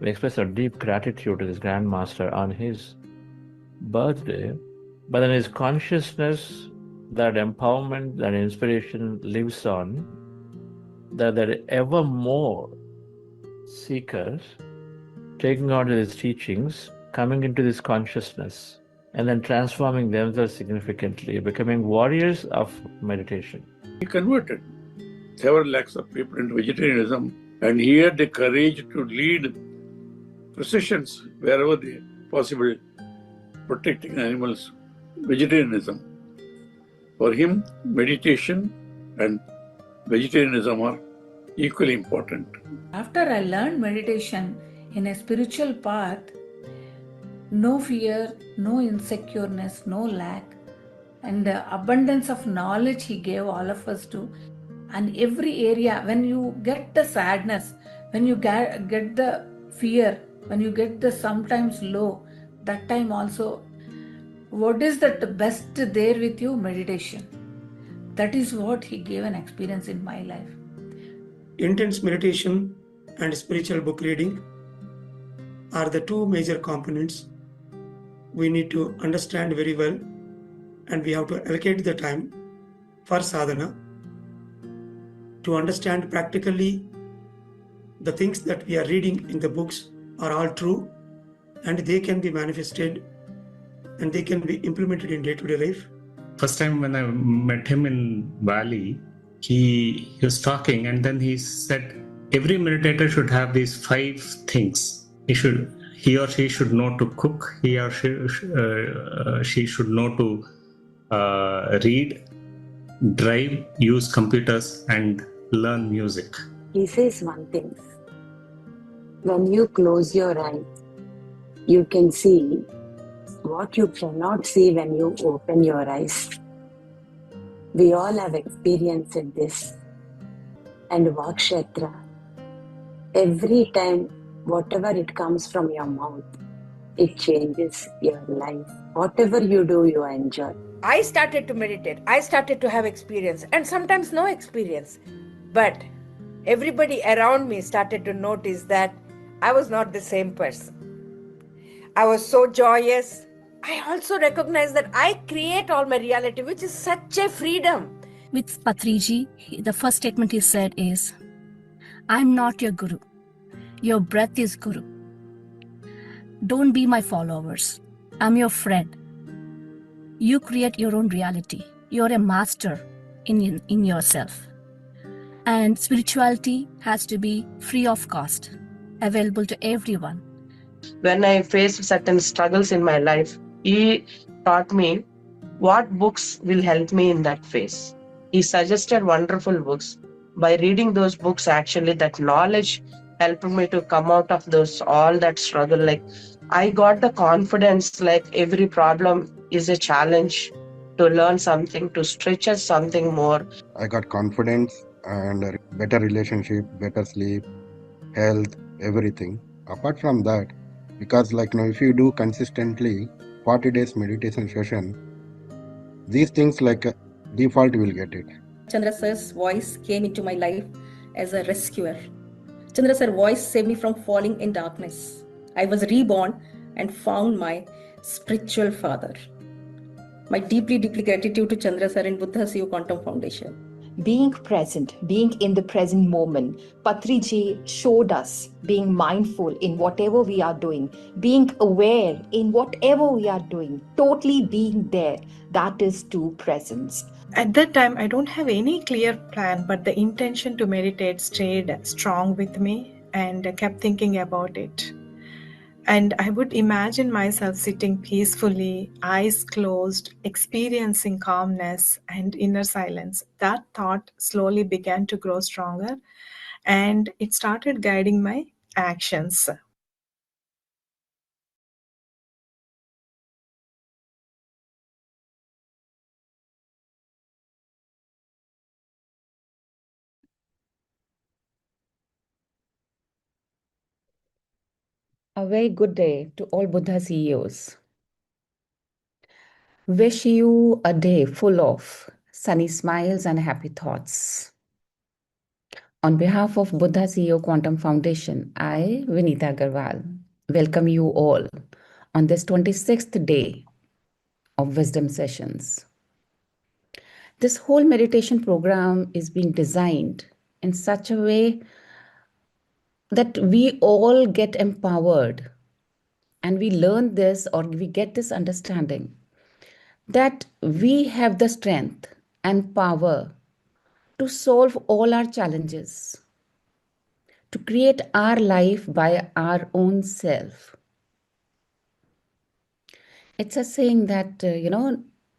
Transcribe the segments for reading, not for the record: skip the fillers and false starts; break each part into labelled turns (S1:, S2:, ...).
S1: We express our deep gratitude to this Grand Master on his birthday, but then his consciousness, that empowerment, that inspiration lives on, that there are ever more seekers taking on his teachings, coming into this consciousness, and then transforming themselves significantly, becoming warriors of meditation.
S2: He converted several lakhs of people into vegetarianism, and he had the courage to lead processions wherever they possible, protecting animals, vegetarianism. For him, meditation and vegetarianism are equally important.
S3: After I learned meditation in a spiritual path, no fear, no insecureness, no lack, and the abundance of knowledge he gave all of us to. And every area, when you get the sadness, when you get the fear, when you get the sometimes low, that time also, what is that best there with you? Meditation. That is what he gave an experience in my life.
S4: Intense meditation and spiritual book reading are the two major components we need to understand very well, and we have to allocate the time for sadhana to understand practically the things that we are reading in the books are all true, and they can be manifested and they can be implemented in day-to-day life.
S5: First time when I met him in Bali, he was talking, and then he said every meditator should have these 5 things. He or she should know to cook. He or she should know to read, drive, use computers, and learn music.
S6: He says one thing. When you close your eyes, you can see what you cannot see when you open your eyes. We all have experienced this. And Vakshetra, every time, whatever it comes from your mouth, it changes your life. Whatever you do, you enjoy.
S7: I started to meditate. I started to have experience, and sometimes no experience. But everybody around me started to notice that I was not the same person. I was so joyous. I also recognize that I create all my reality, which is such a freedom.
S8: With Patriji, the first statement he said is, I'm not your guru. Your breath is guru. Don't be my followers. I'm your friend. You create your own reality. You're a master in yourself. And spirituality has to be free of cost, available to everyone.
S9: When I faced certain struggles in my life, he taught me what books will help me in that phase. He suggested wonderful books. By reading those books, actually, that knowledge helped me to come out of all that struggle. Like, I got the confidence, like every problem is a challenge to learn something, to stretch us something more.
S10: I got confidence and a better relationship, better sleep, health, everything. Apart from that, because if you do consistently 40 days meditation session, these things default will get it.
S11: Chandra sir's voice came into my life as a rescuer. Chandra sir's voice saved me from falling in darkness. I was reborn and found my spiritual father. My deeply gratitude to Chandra sir and Buddha Siva Quantum Foundation.
S12: Being present, being in the present moment. Patriji showed us being mindful in whatever we are doing, being aware in whatever we are doing, totally being there. That is true presence.
S13: At that time, I don't have any clear plan, but the intention to meditate stayed strong with me and I kept thinking about it. And I would imagine myself sitting peacefully, eyes closed, experiencing calmness and inner silence. That thought slowly began to grow stronger and it started guiding my actions.
S14: A very good day to all Buddha CEOs. Wish you a day full of sunny smiles and happy thoughts. On behalf of Buddha CEO Quantum Foundation, I, Vinita Agarwal, welcome you all on this 26th day of Wisdom Sessions. This whole meditation program is being designed in such a way that we all get empowered and we learn this or we get this understanding that we have the strength and power to solve all our challenges, to create our life by our own self. It's a saying that,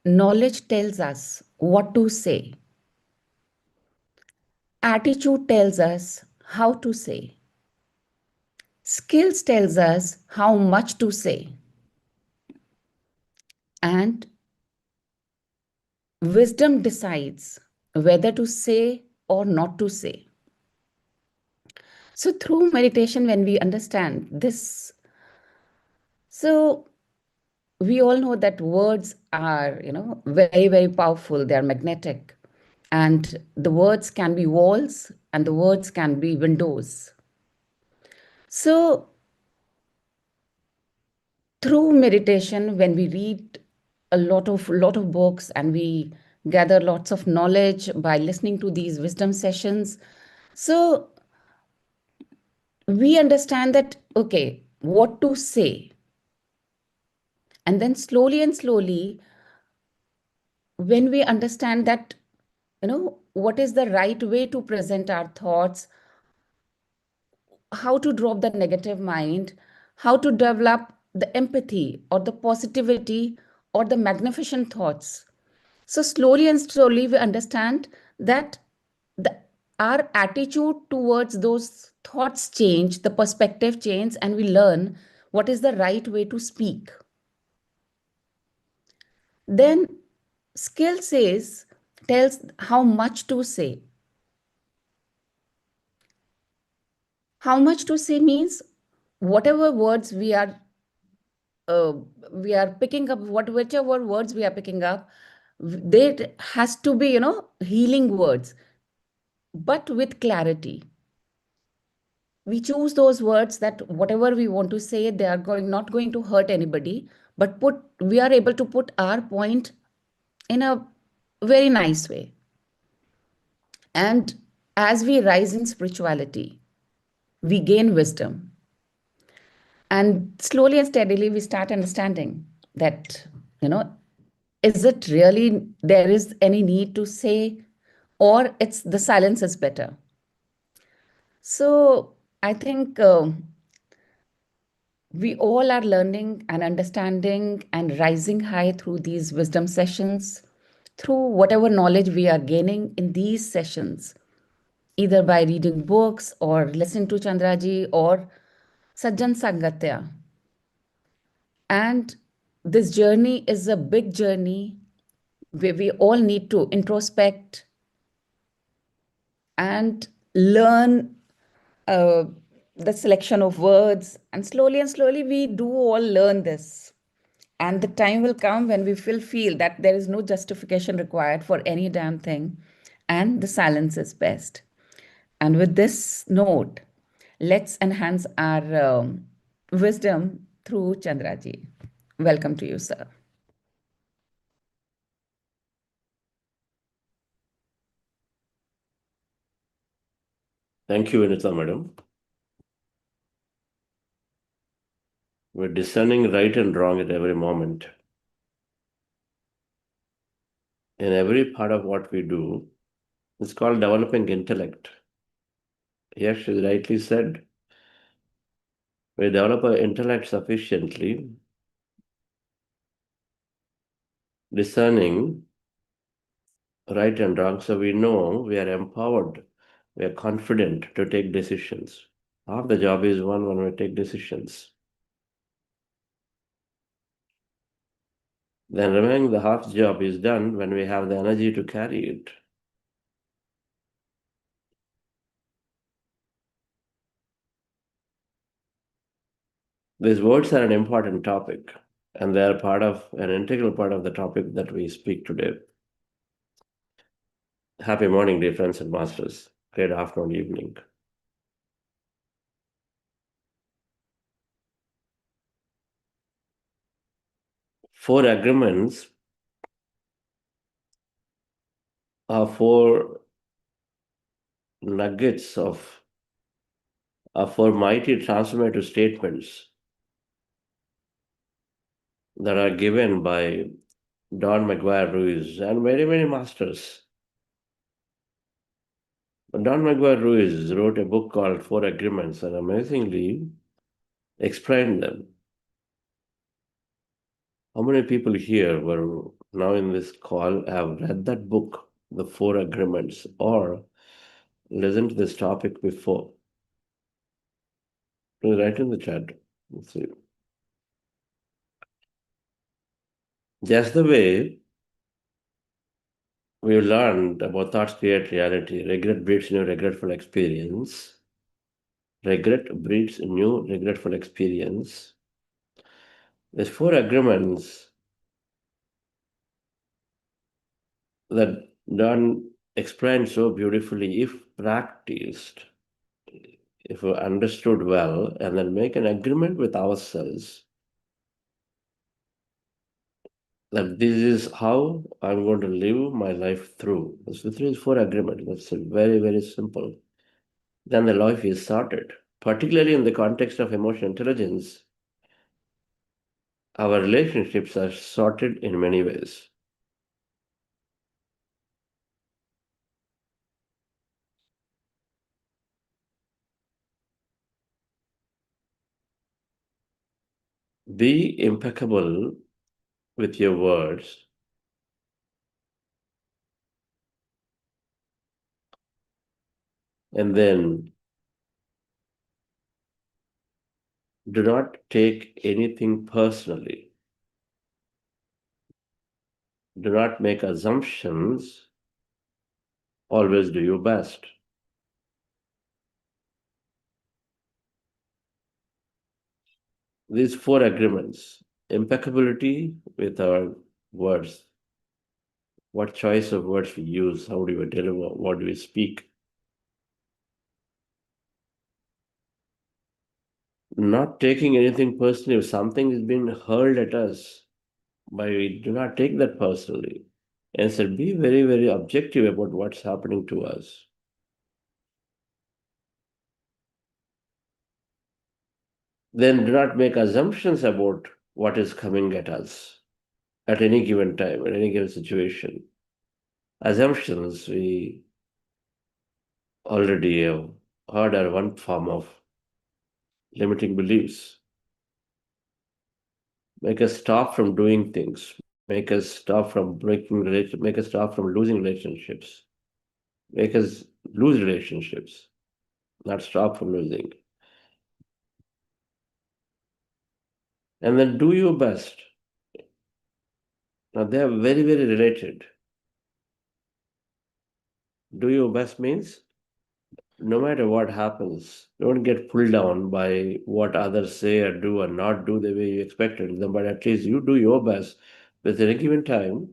S14: knowledge tells us what to say. Attitude tells us how to say. Skills tells us how much to say. And wisdom decides whether to say or not to say. So through meditation, when we understand this, so we all know that words are, very, very powerful. They are magnetic. And the words can be walls and the words can be windows. So through meditation, when we read a lot of books and we gather lots of knowledge by listening to these wisdom sessions, so we understand that, okay, what to say. And then slowly and slowly, when we understand that, what is the right way to present our thoughts, how to drop the negative mind, how to develop the empathy or the positivity or the magnificent thoughts. So slowly and slowly we understand that our attitude towards those thoughts change, the perspective change, and we learn what is the right way to speak. Then skill tells how much to say. How much to say means whatever words we are picking up, whichever words we are picking up, they has to be, healing words, but with clarity. We choose those words that whatever we want to say, they are not going to hurt anybody, but we are able to put our point in a very nice way. And as we rise in spirituality, we gain wisdom. And slowly and steadily, we start understanding that, is it really there is any need to say, or it's the silence is better? So I think we all are learning and understanding and rising high through these wisdom sessions, through whatever knowledge we are gaining in these sessions, either by reading books or listening to Chandraji or Sajjan Sangatya. And this journey is a big journey where we all need to introspect and learn the selection of words. And slowly we do all learn this. And the time will come when we will feel that there is no justification required for any damn thing. And the silence is best. And with this note, let's enhance our wisdom through Chandraji. Welcome to you, sir.
S1: Thank you, Vinita, madam. We're discerning right and wrong at every moment. In every part of what we do, it's called developing intellect. Yes, she rightly said, we develop our intellect sufficiently, discerning right and wrong, so we know we are empowered, we are confident to take decisions. Half the job is won when we take decisions. Then remaining the half job is done when we have the energy to carry it. These words are an important topic, and they are an integral part of the topic that we speak today. Happy morning, dear friends and masters. great afternoon, evening. Four agreements are four nuggets of four mighty transformative statements that are given by Don McGuire Ruiz and many, many masters. Don McGuire Ruiz wrote a book called Four Agreements and amazingly explained them. How many people here were now in this call have read that book, The Four Agreements, or listened to this topic before? Please write in the chat. Let's see. Just the way we learned about thoughts create reality, regret breeds new regretful experience. Regret breeds new regretful experience. There's four agreements that Don explained so beautifully. If practiced, if we understood well, and then make an agreement with ourselves that this is how I'm going to live my life through. So three is four agreement. That's very, very simple. Then the life is sorted. Particularly in the context of emotional intelligence, our relationships are sorted in many ways. Be impeccable with your words. And then do not take anything personally. Do not make assumptions. Always do your best. These four agreements: impeccability with our words. What choice of words we use, how do we deliver, what do we speak? Not taking anything personally. If something is being hurled at us, we do not take that personally. Instead, be very, very objective about what's happening to us. Then do not make assumptions about what is coming at us at any given time, at any given situation. Assumptions, we already have heard, are one form of limiting beliefs. Make us stop from doing things, make us stop from make us stop from losing relationships, make us lose relationships, not stop from losing. And then do your best. Now they are very, very related. Do your best means no matter what happens, don't get pulled down by what others say or do or not do the way you expected them, but at least you do your best. Within a given time,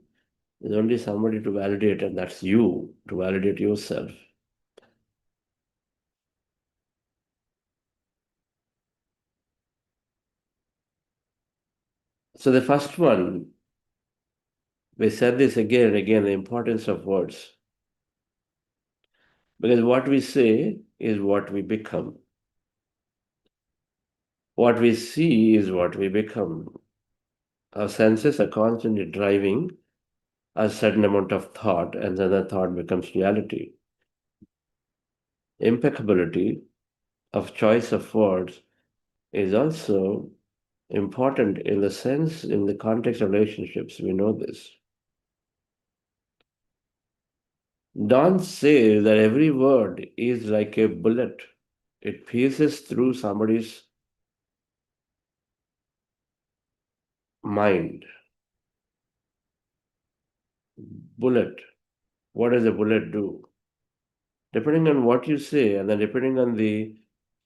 S1: there's only somebody to validate, and that's you, to validate yourself. So the first one, we said this again and again, the importance of words. Because what we say is what we become. What we see is what we become. Our senses are constantly driving a certain amount of thought, and then the thought becomes reality. Impeccability of choice of words is also important in the sense, in the context of relationships. We know this. Don says that every word is like a bullet. It pierces through somebody's mind. Bullet. What does a bullet do? Depending on what you say, and then depending on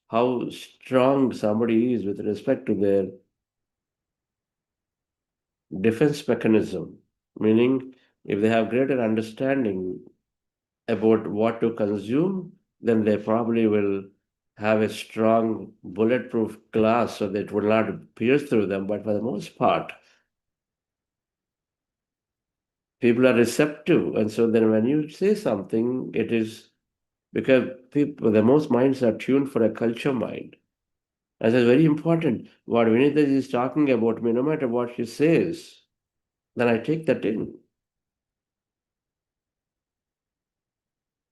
S1: how strong somebody is with respect to their defense mechanism, meaning if they have greater understanding about what to consume then they probably will have a strong bulletproof glass so that it will not pierce through them. But for the most part, people are receptive. And so then when you say something, it is because people, the most minds are tuned for a culture mind. And it's very important. What Vinita is talking about me, no matter what she says, then I take that in.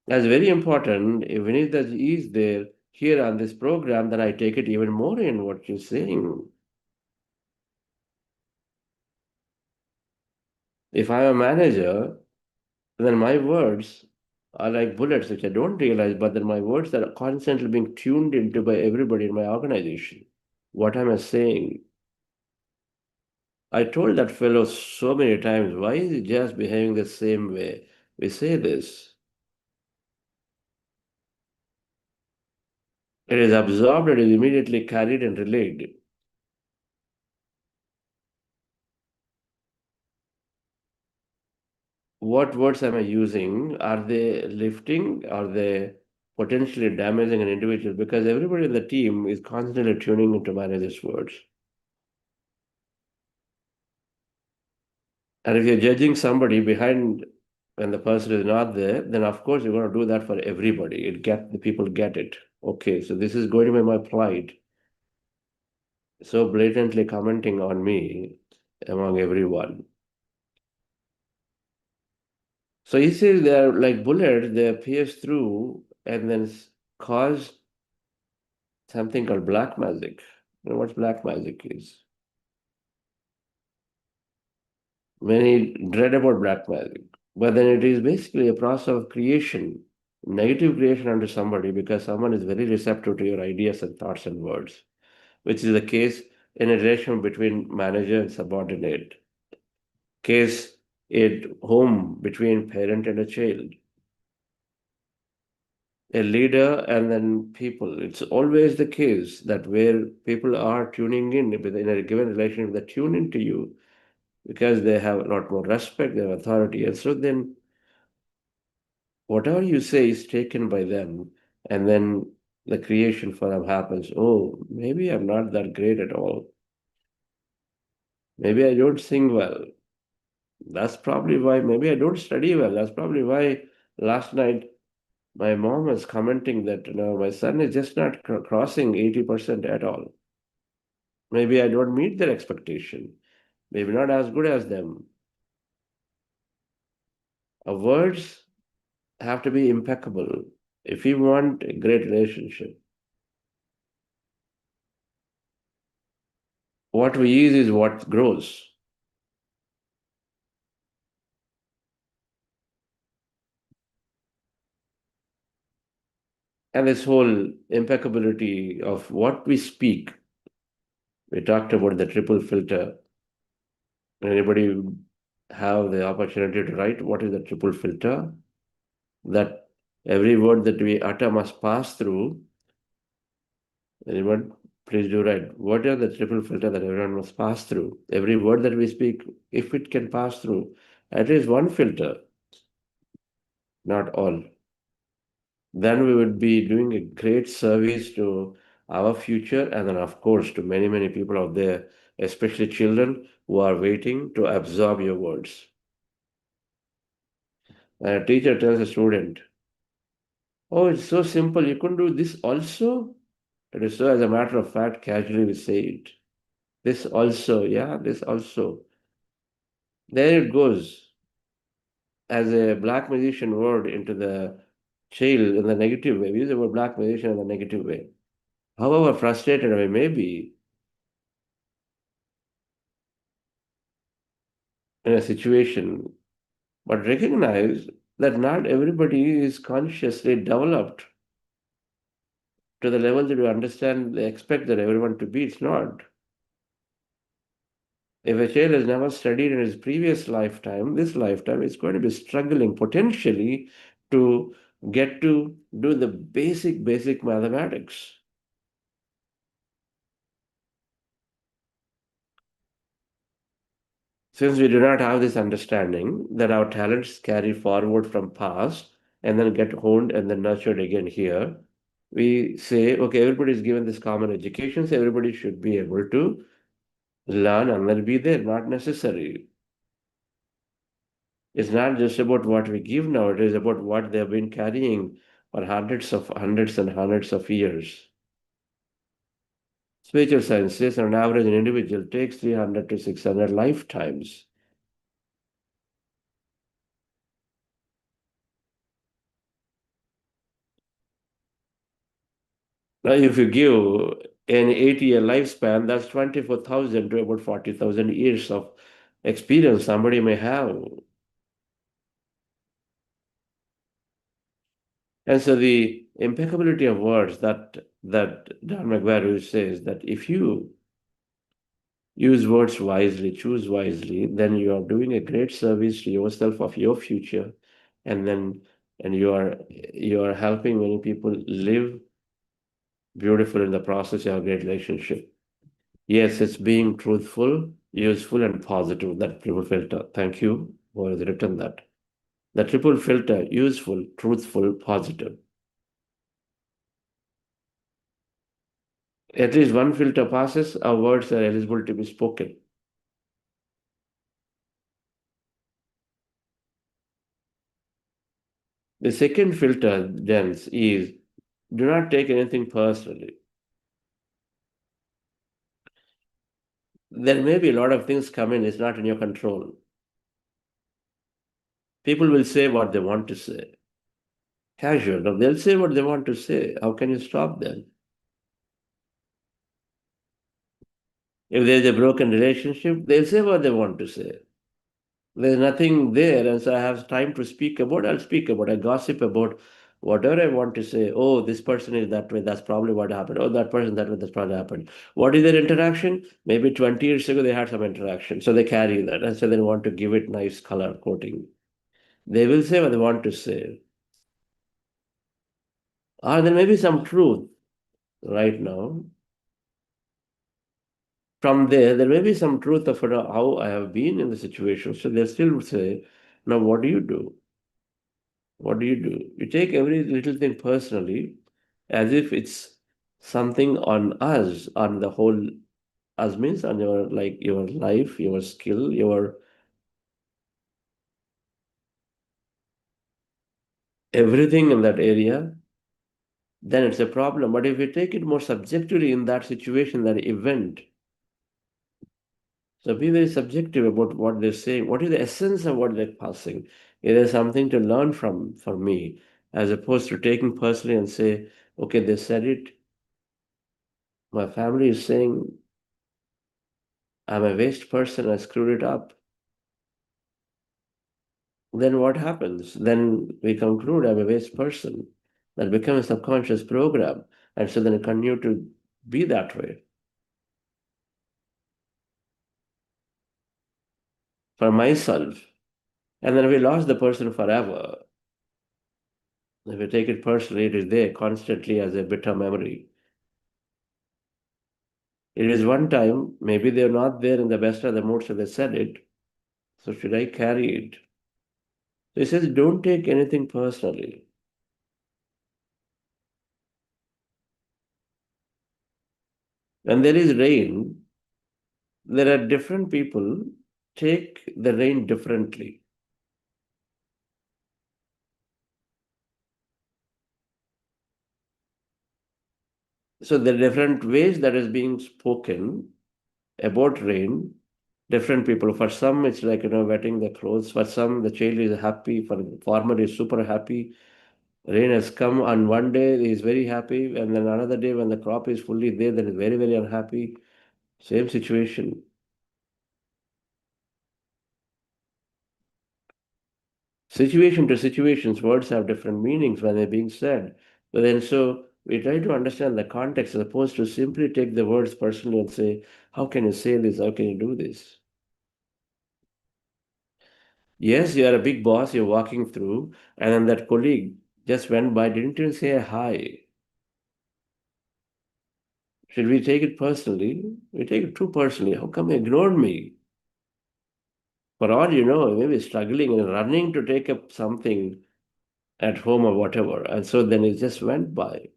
S1: That's very important. If Vinita is there here on this program, then I take it even more in what she's saying. If I'm a manager, then my words are like bullets, which I don't realize, but then my words are constantly being tuned into by everybody in my organization. What am I saying? I told that fellow so many times, why is he just behaving the same way? We say this. It is absorbed, it is immediately carried and relayed. What words am I using? Are they lifting? Are they potentially damaging an individual? Because everybody in the team is constantly tuning into manager's words. And if you're judging somebody behind when the person is not there, then of course you're going to do that for everybody. The people get it. Okay, so this is going to be my plight. So blatantly commenting on me among everyone. So he says they're like bullets, they pierce through and then cause something called black magic. You know what black magic is? Many dread about black magic, but then it is basically a process of creation, negative creation under somebody because someone is very receptive to your ideas and thoughts and words, which is the case in a relation between manager and subordinate, case at home between parent and a child, a leader and then people. It's always the case that where people are tuning in a given relationship, they tune into you because they have a lot more respect, they have authority. And so then whatever you say is taken by them, and then the creation for them happens. Oh, maybe I'm not that great at all. Maybe I don't sing well. That's probably why. Maybe I don't study well. That's probably why last night my mom was commenting that my son is just not crossing 80% at all. Maybe I don't meet their expectation. Maybe not as good as them. Our words have to be impeccable if we want a great relationship. What we use is what grows. And this whole impeccability of what we speak, we talked about the triple filter. Anybody have the opportunity to write what is the triple filter? That every word that we utter must pass through. Anyone, please do write. What are the triple filter that everyone must pass through? Every word that we speak, if it can pass through, at least one filter, not all. Then we would be doing a great service to our future and then, of course, to many, many people out there, especially children who are waiting to absorb your words. And a teacher tells a student, oh, it's so simple, you couldn't do this also? It is so, as a matter of fact, casually we say it. This also, yeah, this also. There it goes as a black magician word into the child in the negative way. We use the word black magician in the negative way. However frustrated I may be in a situation, but recognize that not everybody is consciously developed to the level that you understand, they expect that everyone to be. It's not. If a child has never studied in his previous lifetime, this lifetime is going to be struggling potentially to get to do the basic mathematics. Since we do not have this understanding that our talents carry forward from past, and then get honed and then nurtured again here. We say, okay, everybody is given this common education, so everybody should be able to learn and then be there. Not necessary. It's not just about what we give now, it is about what they have been carrying for hundreds and hundreds of years. Spiritual science says on average an individual takes 300 to 600 lifetimes. Now, if you give an 80-year lifespan, that's 24,000 to about 40,000 years of experience somebody may have. And so the impeccability of words that Don McGuire says that if you use words wisely, choose wisely, then you are doing a great service to yourself of your future, and you are helping many people live beautiful in the process. You have a great relationship. Yes, it's being truthful, useful, and positive. That triple filter. Thank you who has written that. The triple filter: useful, truthful, positive. At least one filter passes, our words are eligible to be spoken. The second filter, then, is do not take anything personally. There may be a lot of things come in, it's not in your control. People will say what they want to say. Casual, no, they'll say what they want to say. How can you stop them? If there's a broken relationship, they'll say what they want to say. There's nothing there, and so I have time to speak about, I'll speak about, I gossip about whatever I want to say. Oh, this person is that way, that's probably what happened. Oh, that person that way, that's probably happened. What is their interaction? Maybe 20 years ago they had some interaction, so they carry that, and so they want to give it nice color coating. They will say what they want to say. Or there may be some truth right now. From there may be some truth of how I have been in the situation. So they still say, now what do you do? What do you do? You take every little thing personally as if it's something on us, on the whole, us means on your life, your skill, your everything in that area, then it's a problem. But if you take it more subjectively in that situation, that event, so be very subjective about what they're saying. What is the essence of what they're passing? Is there something to learn from for me, as opposed to taking personally and say, okay, they said it. My family is saying I'm a waste person, I screwed it up. Then what happens? Then we conclude I'm a waste person. That becomes a subconscious program. And so then I continue to be that way. For myself. And then we lost the person forever. If you take it personally, it is there constantly as a bitter memory. It is one time, maybe they're not there in the best of the moods, so they said it. So should I carry it? So he says, don't take anything personally. When there is rain, there are different people take the rain differently. So the different ways that is being spoken about rain, different people. For some, it's like, wetting the clothes. For some, the child is happy. For the farmer, is super happy. Rain has come on one day, he is very happy. And then another day, when the crop is fully there, then he's very, very unhappy. Same situation. Situation to situations, words have different meanings when they're being said. But then so we try to understand the context as opposed to simply take the words personally and say, how can you say this? How can you do this? Yes, you are a big boss, you're walking through, and then that colleague just went by, didn't even say hi. Should we take it personally? We take it too personally. How come you ignored me? For all you know, maybe struggling and running to take up something at home or whatever. And so then it just went by.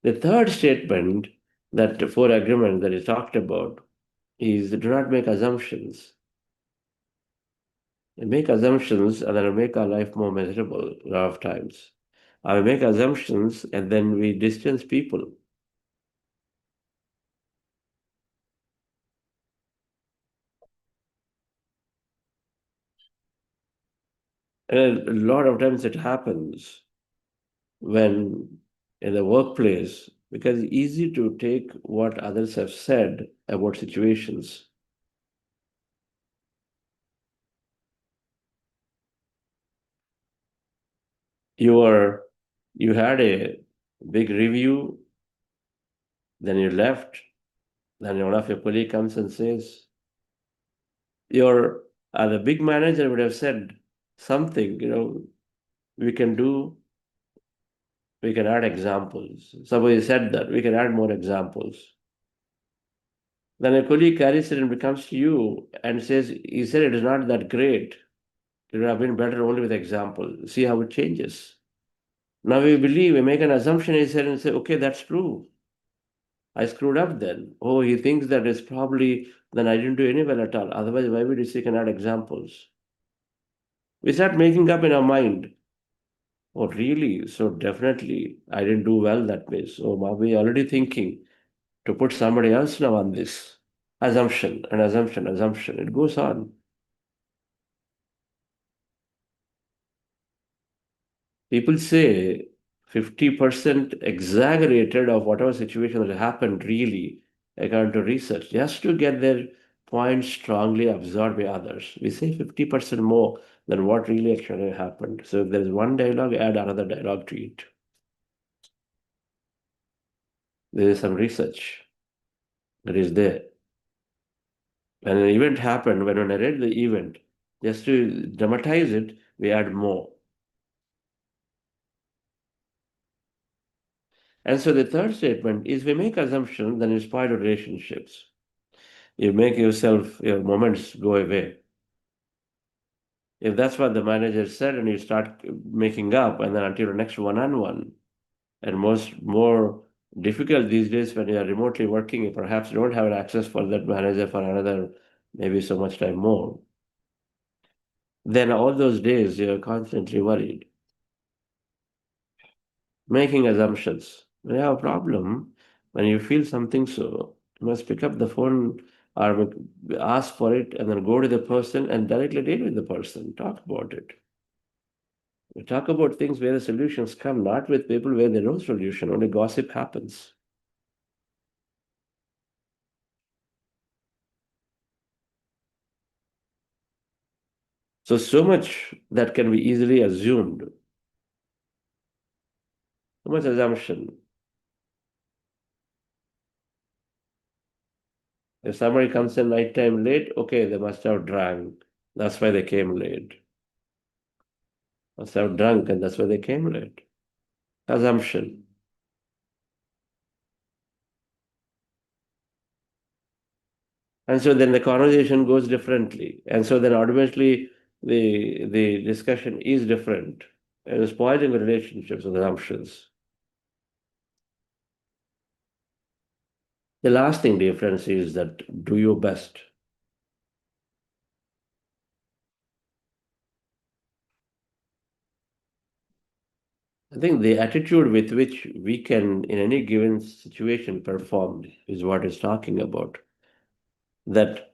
S1: The third statement, that four agreement that he talked about, is do not make assumptions. We make assumptions and then we make our life more miserable a lot of times. We make assumptions and then we distance people. And a lot of times it happens when in the workplace, because it's easy to take what others have said about situations. You had a big review, then you left, then one of your colleague comes and says, the big manager would have said something, we can add examples. Somebody said that, we can add more examples. Then a colleague carries it and comes to you and says, he said it is not that great. It would have been better only with examples. See how it changes. Now we make an assumption, he said, and say, okay, that's true. I screwed up then. Oh, he thinks that it's probably, then I didn't do any well at all. Otherwise, why would he say can add examples? We start making up in our mind. Oh, really? So definitely I didn't do well that way. So we're already thinking to put somebody else now on this. Assumption and assumption, assumption. It goes on. People say 50% exaggerated of whatever situation that happened really, according to research, just to get their point strongly absorbed by others. We say 50% more than what really actually happened. So if there's one dialogue, add another dialogue to it. There is some research that is there. When an event happened, when I narrate the event, just to dramatize it, we add more. And so the third statement is we make assumptions, then you spoil relationships. You make your moments go away. If that's what the manager said and you start making up and then until the next one-on-one, and more difficult these days when you are remotely working, you perhaps don't have an access for that manager for another maybe so much time more. Then all those days you're constantly worried. Making assumptions. When you have a problem, when you feel something so, you must pick up the phone or ask for it and then go to the person and directly deal with the person. Talk about it. We talk about things where the solutions come, not with people where there's no solution, only gossip happens. So much that can be easily assumed. So much assumption. If somebody comes in nighttime late, okay, they must have drank. That's why they came late. Must have drunk and that's why they came late. Assumption. And so then the conversation goes differently. And so then ultimately the discussion is different. And spoiling the relationships with assumptions. The last thing difference is that do your best. I think the attitude with which we can, in any given situation, perform is what it's talking about. That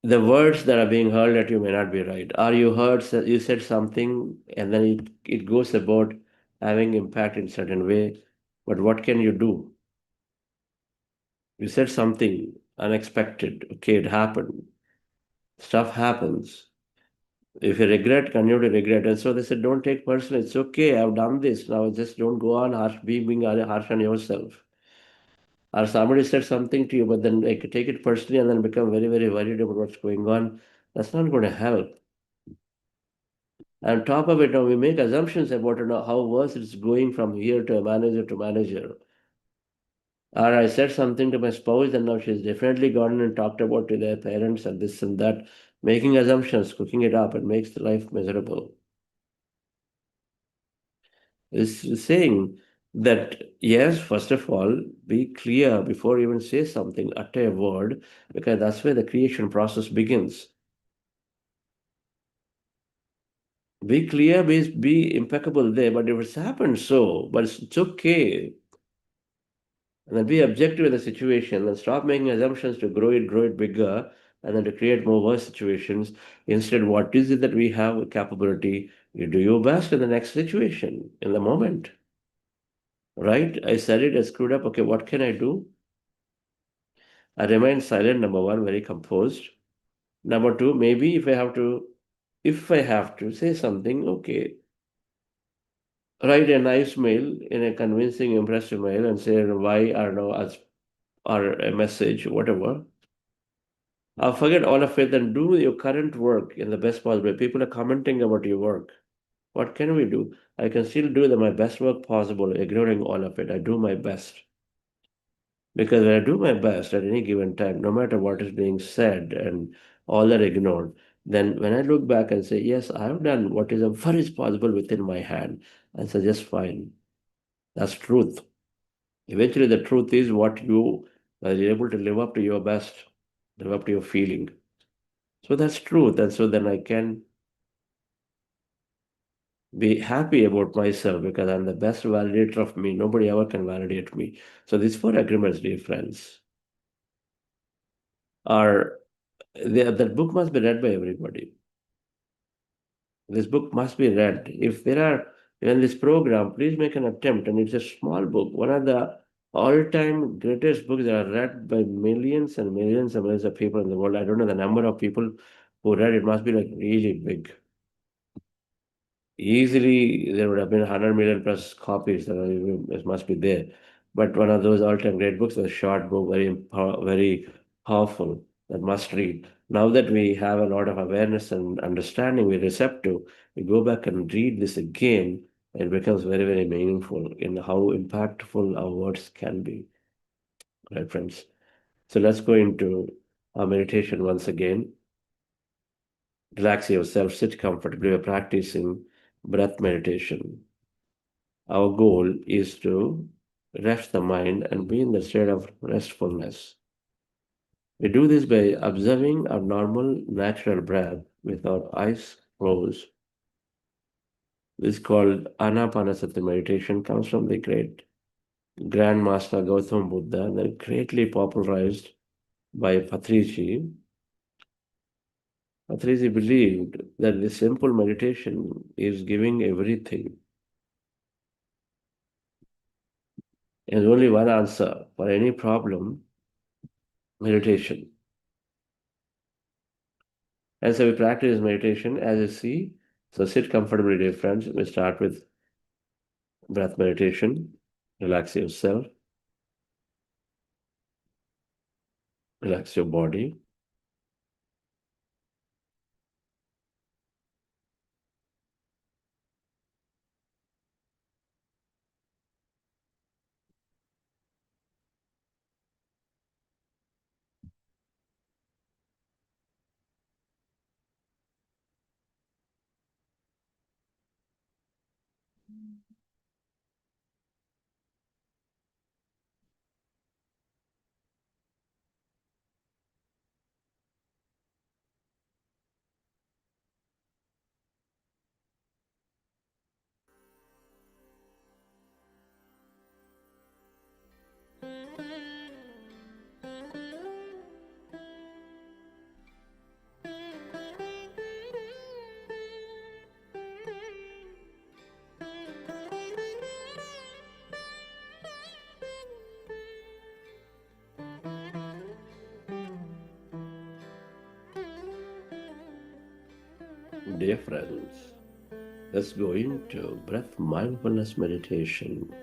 S1: the words that are being hurled at you may not be right. Or you said something and then it goes about having impact in certain way. But what can you do? You said something unexpected. Okay, it happened. Stuff happens. If you regret, continue to regret. And so they said, don't take personal. It's okay. I've done this. Now just don't go on being harsh on yourself. Or somebody said something to you, but then take it personally and then become very, very worried about what's going on. That's not going to help. On top of it, now we make assumptions about how worse it's going from here to manager to manager. Or I said something to my spouse and now she's definitely gone and talked about to their parents and this and that, making assumptions, cooking it up, and makes the life miserable. is saying that, yes, first of all, be clear before you even say something, utter a word, because that's where the creation process begins. Be clear, be impeccable there, but if it's happened so, but it's okay. And then be objective in the situation and stop making assumptions to grow it bigger, and then to create more worse situations. Instead, what is it that we have a capability? You do your best in the next situation, in the moment. Right? I said it, I screwed up. Okay, what can I do? I remain silent, number one, very composed. Number two, maybe if I have to say something, okay, write a nice mail in a convincing, impressive mail and say why or no, or a message, whatever. I'll forget all of it and do your current work in the best possible way. People are commenting about your work. What can we do? I can still do my best work possible, ignoring all of it. I do my best. Because when I do my best at any given time, no matter what is being said and all that ignored, then when I look back and say, yes, I have done what is very possible within my hand, I say, just fine. That's truth. Eventually, the truth is what you are able to live up to your best, live up to your feeling. So that's truth. And so then I can be happy about myself because I'm the best validator of me. Nobody ever can validate me. So these four agreements, dear friends, are that book must be read by everybody. This book must be read. If there are in this program, please make an attempt. And it's a small book, one of the all-time greatest books that are read by millions and millions and millions of people in the world. I don't know the number of people who read it. Must be like really big. Easily, there would have been 100 million plus copies. It must be there. But one of those all-time great books, a short book, very powerful, that must read. Now that we have a lot of awareness and understanding, we're receptive, we go back and read this again, it becomes very, very meaningful in how impactful our words can be. Right, friends? So let's go into our meditation once again. Relax yourself, sit comfortably. We're practicing breath meditation. Our goal is to rest the mind and be in the state of restfulness. We do this by observing our normal, natural breath with our eyes closed. This is called Anapanasati meditation, comes from the great Grand Master Gautam Buddha, then greatly popularized by Patriji. Patriji believed that this simple meditation is giving everything. There's only one answer for any problem: meditation. And so we practice meditation as you see. So sit comfortably, dear friends. We start with breath meditation. Relax yourself. Relax your body. Dear friends, let's go into breath mindfulness meditation.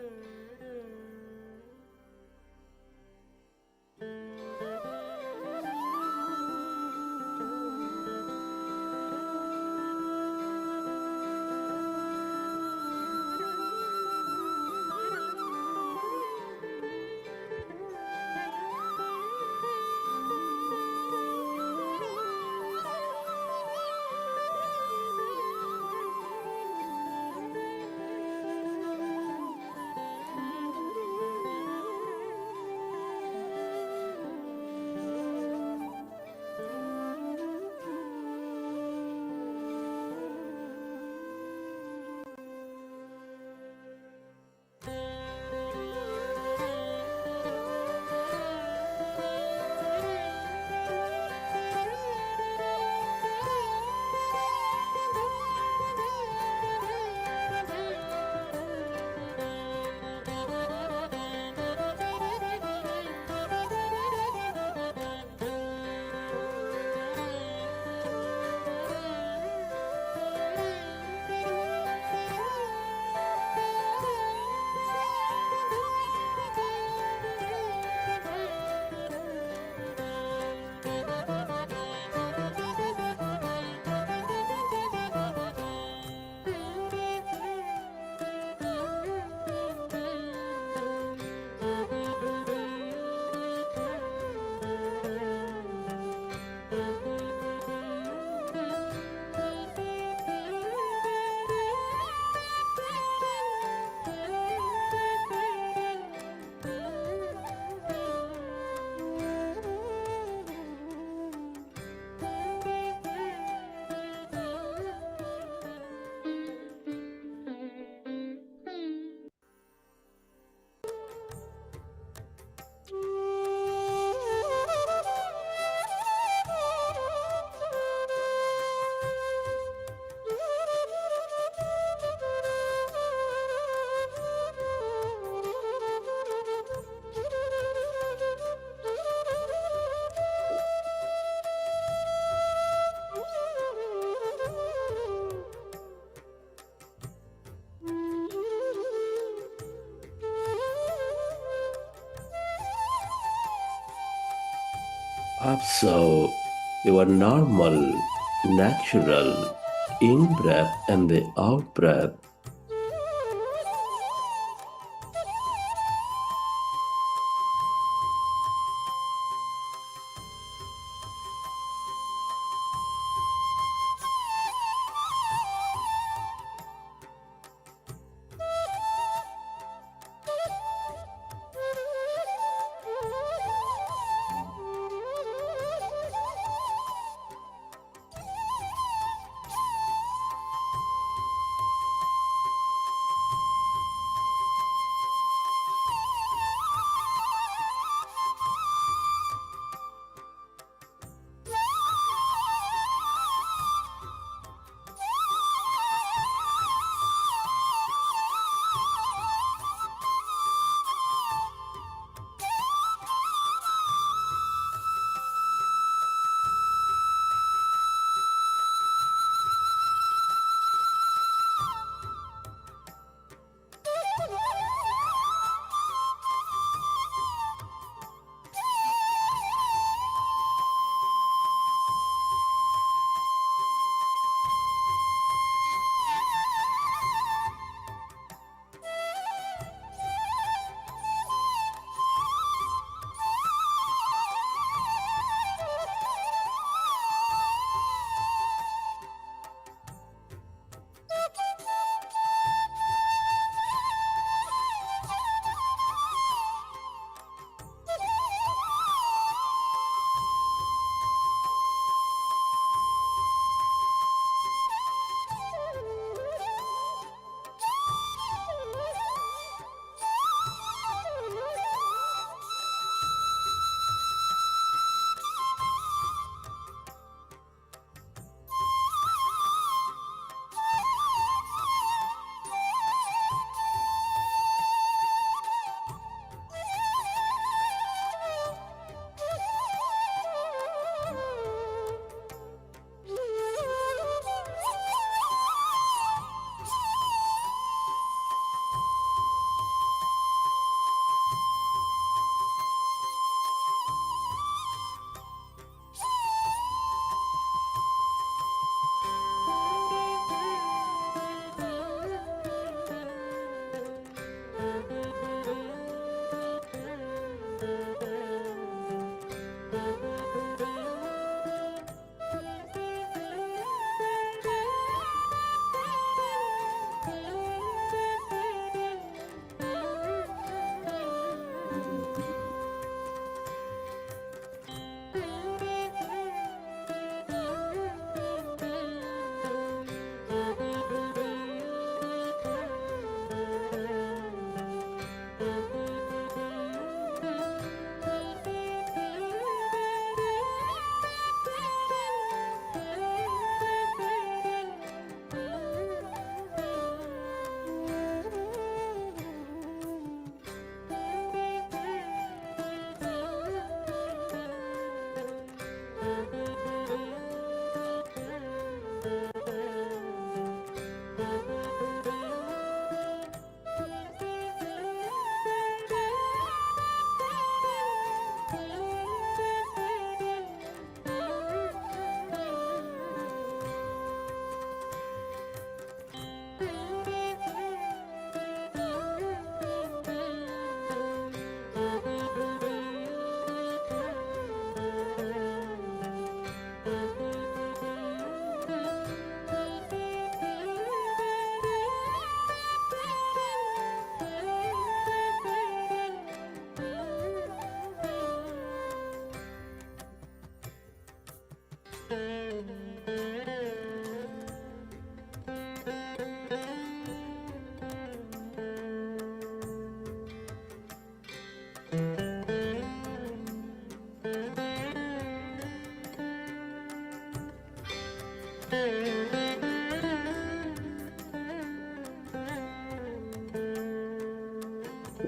S15: Observe your normal, natural in-breath and the out-breath.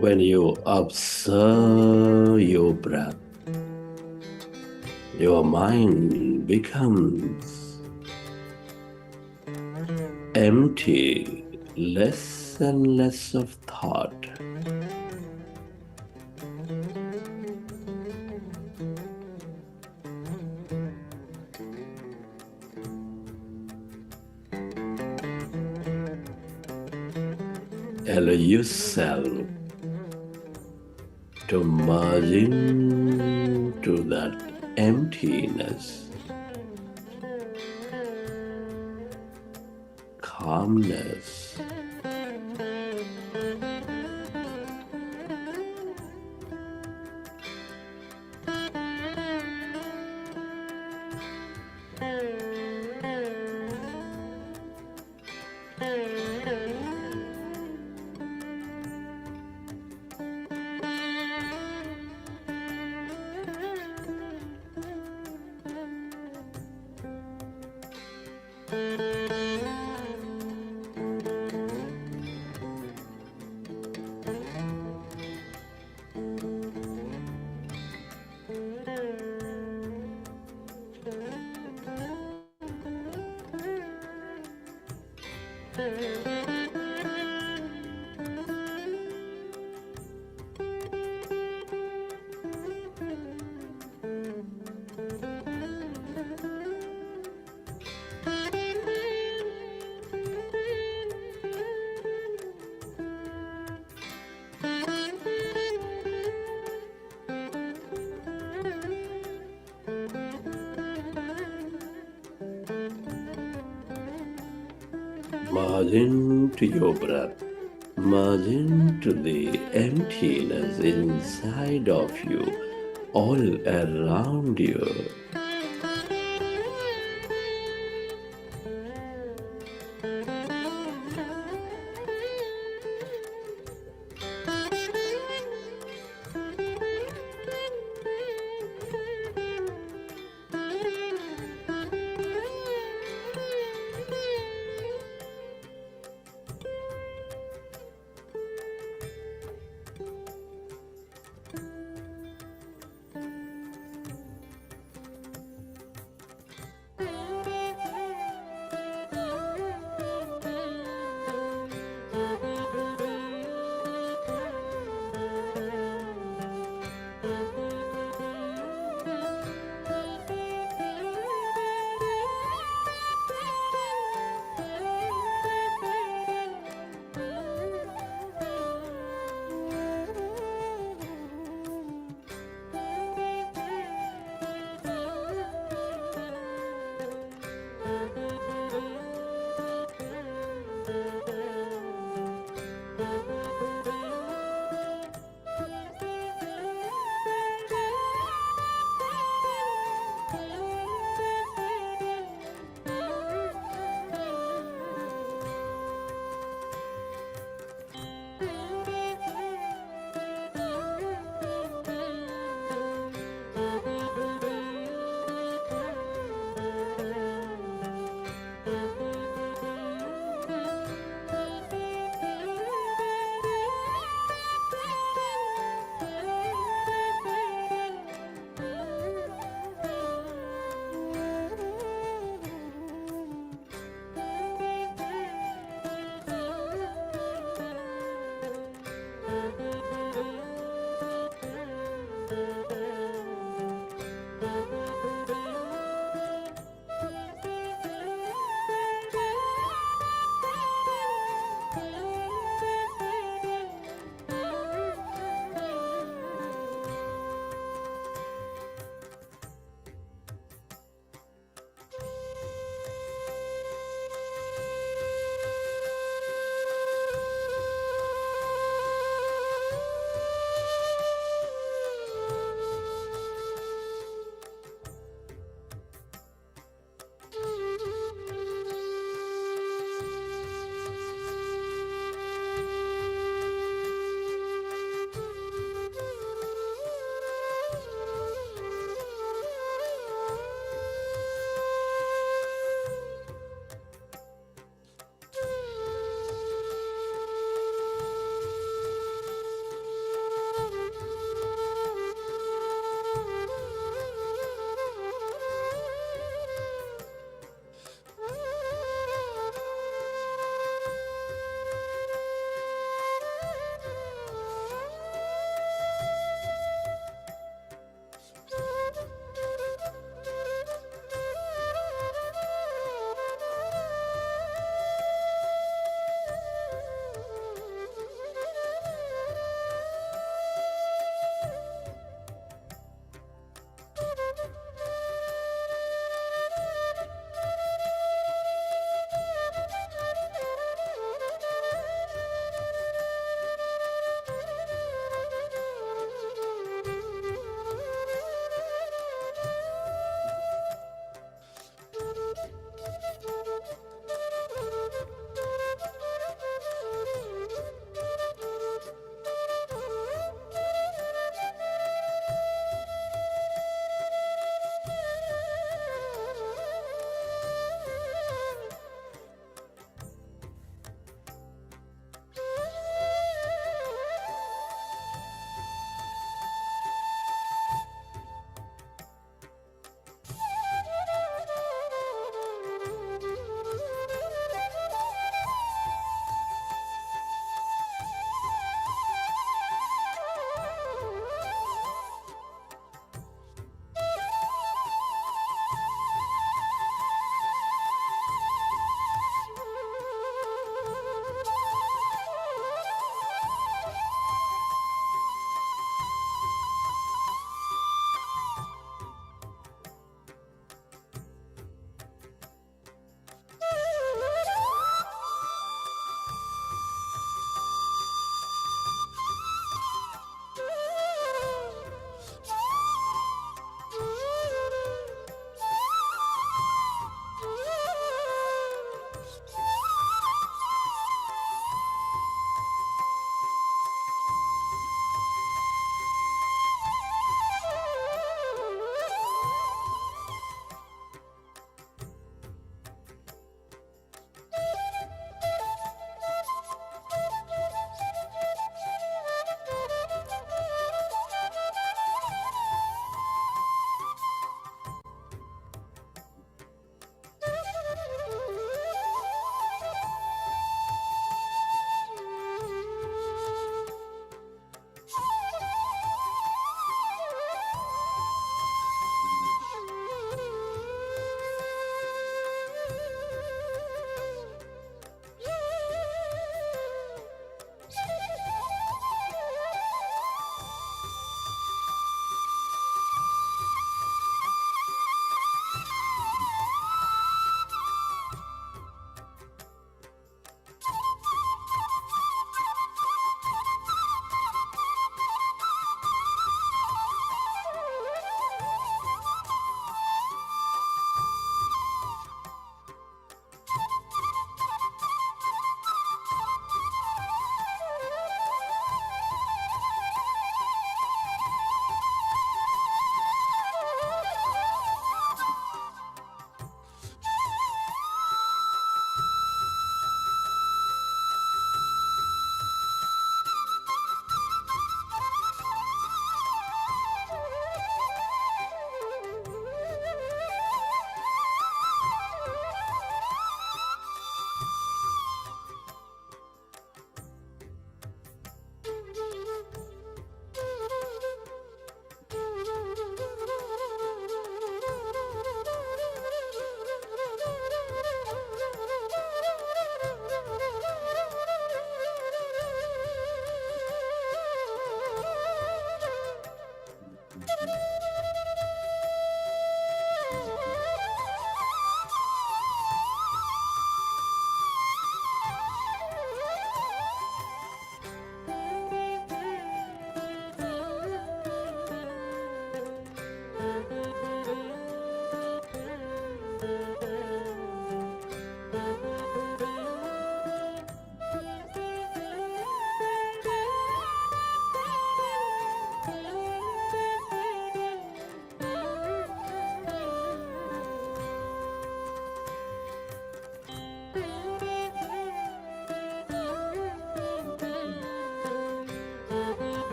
S15: When you observe your breath, your mind becomes empty, less and less of thought. allow yourself to merge into that emptiness, calmness, merge into your breath, merge into the emptiness inside of you, all around you.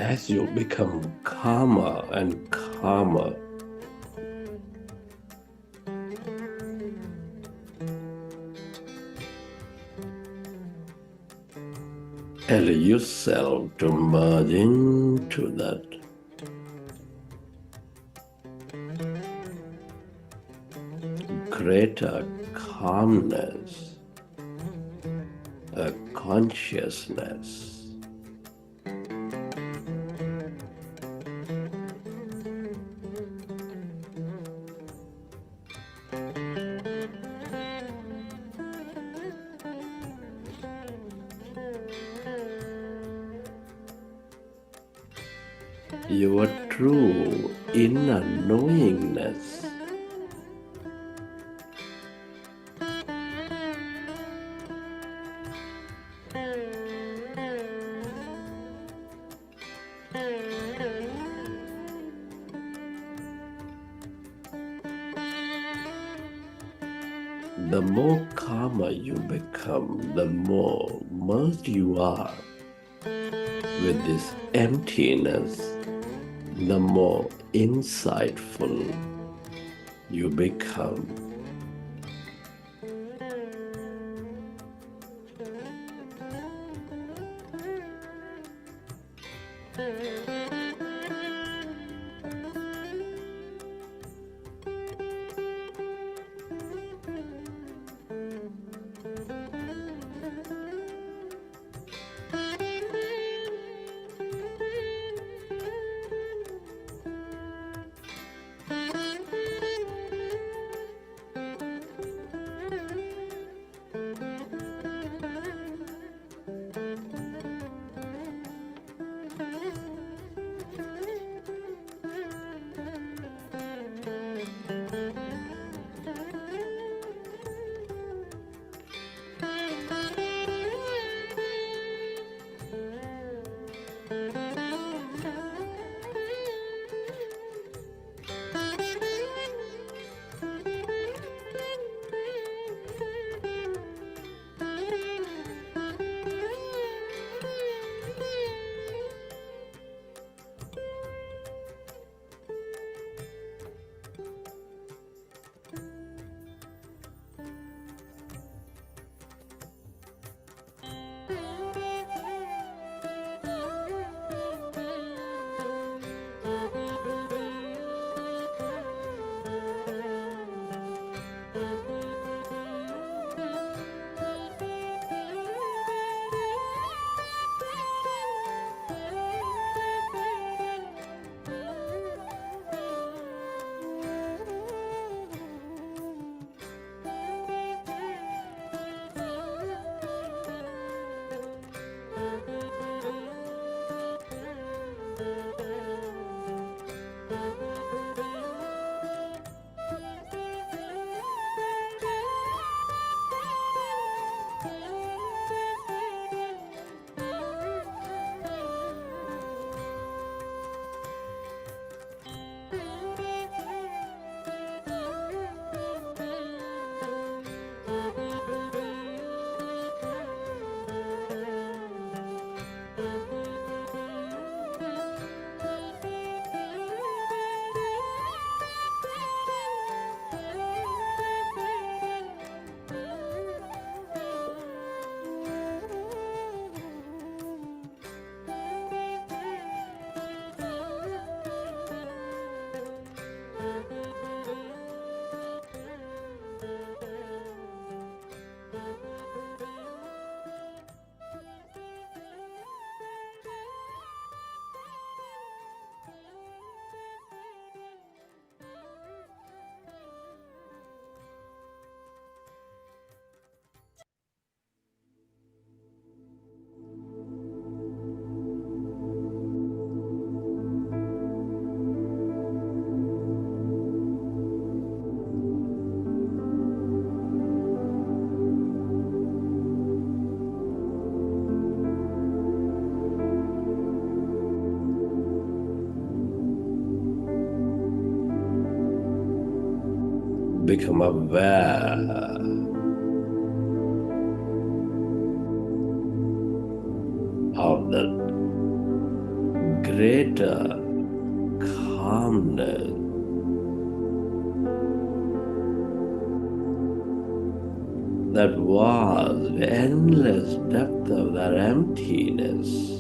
S15: as you become calmer and calmer, allow yourself to merge into that greater calmness, a consciousness. Your true inner knowingness. The more calmer you become, the more merged you are with this emptiness, the more insightful you become. become aware of the greater calmness, that vast, endless depth of that emptiness.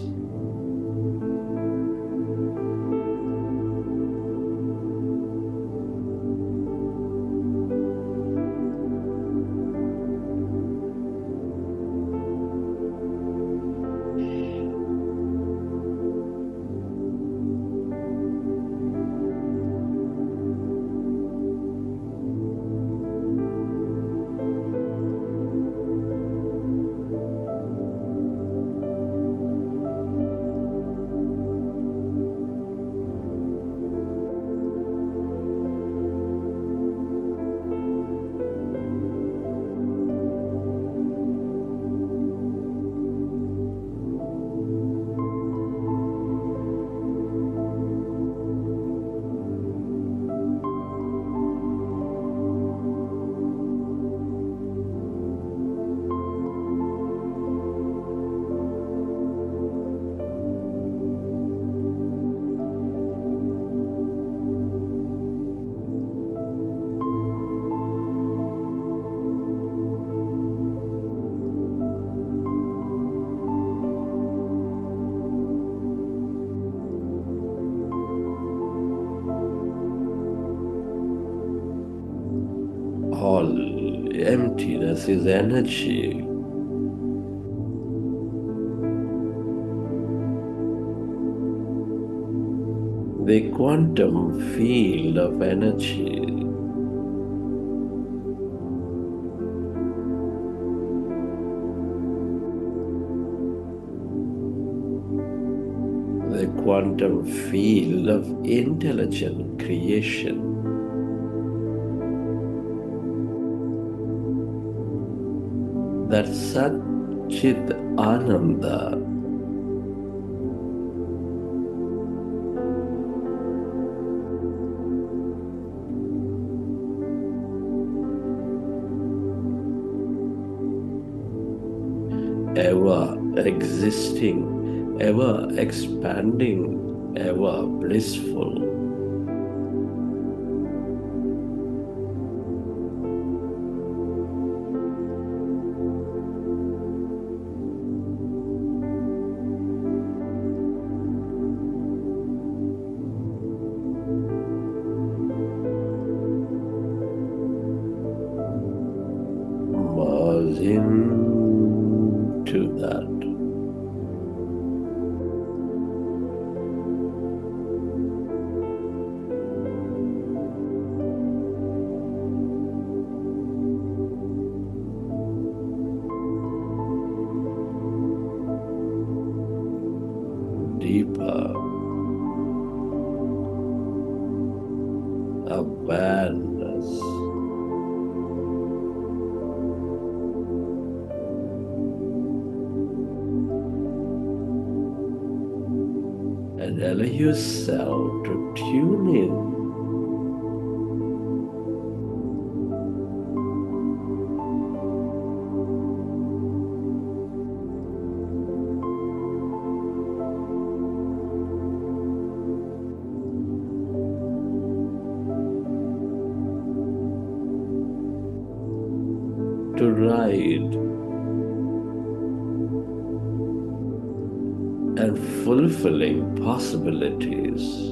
S15: All emptiness is energy. The quantum field of energy. The quantum field of intelligent creation. That Sat-Chit Ananda, ever existing, ever expanding, ever blissful. Merge into that. Deeper awareness. And allow yourself to tune in to ride and fulfilling possibilities.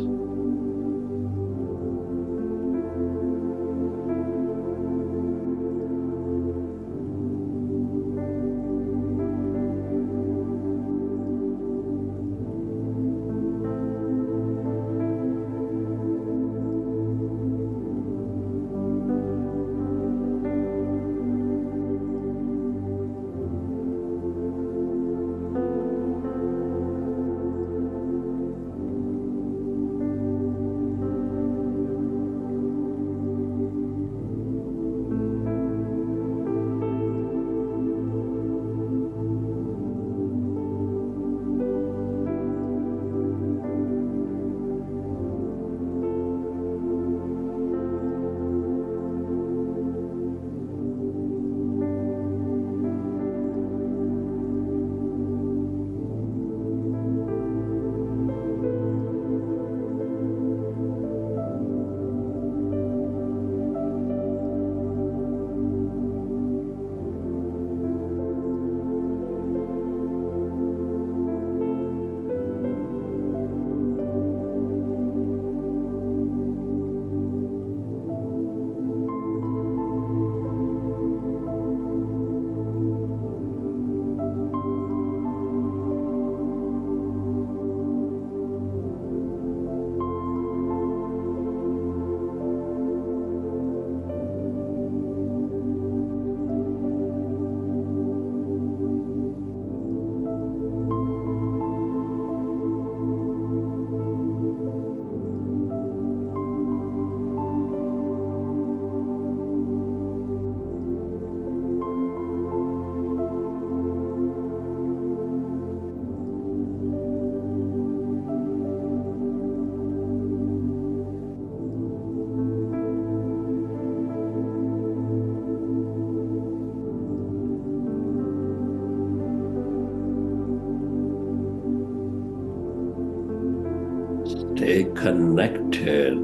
S15: Stay connected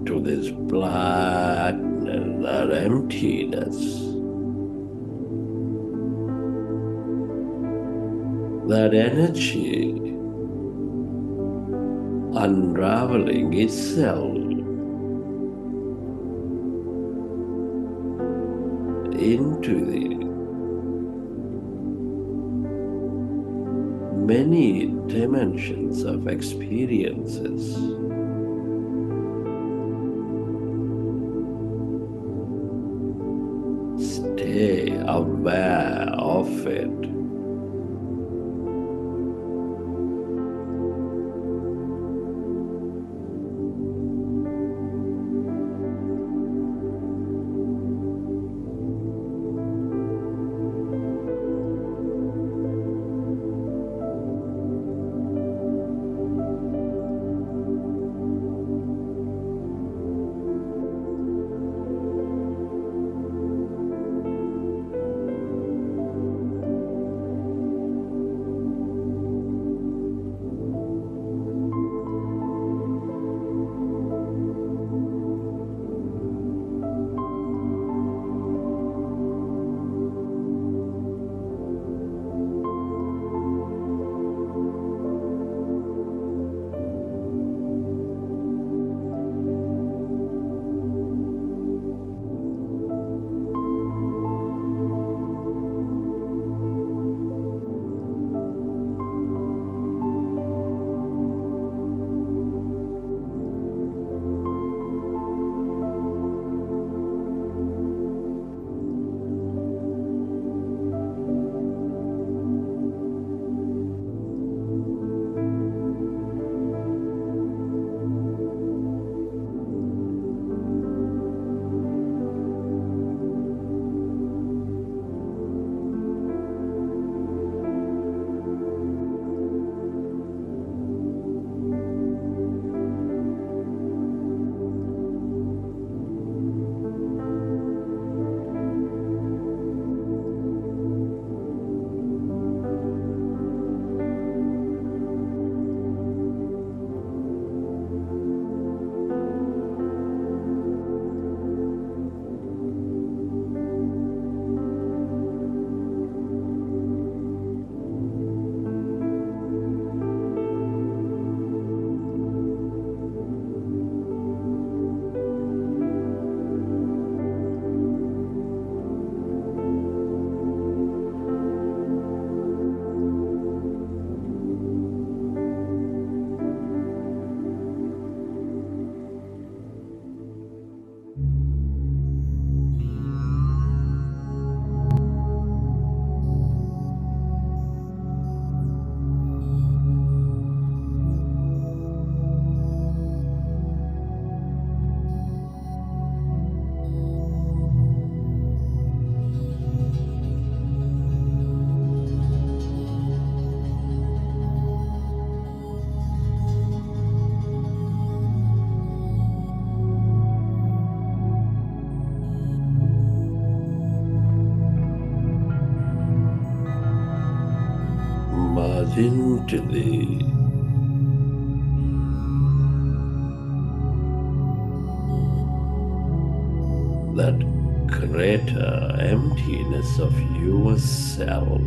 S15: to this blackness, that emptiness, that energy unraveling itself into the many dimensions of experiences. Stay aware of it. Into that greater emptiness of yourself.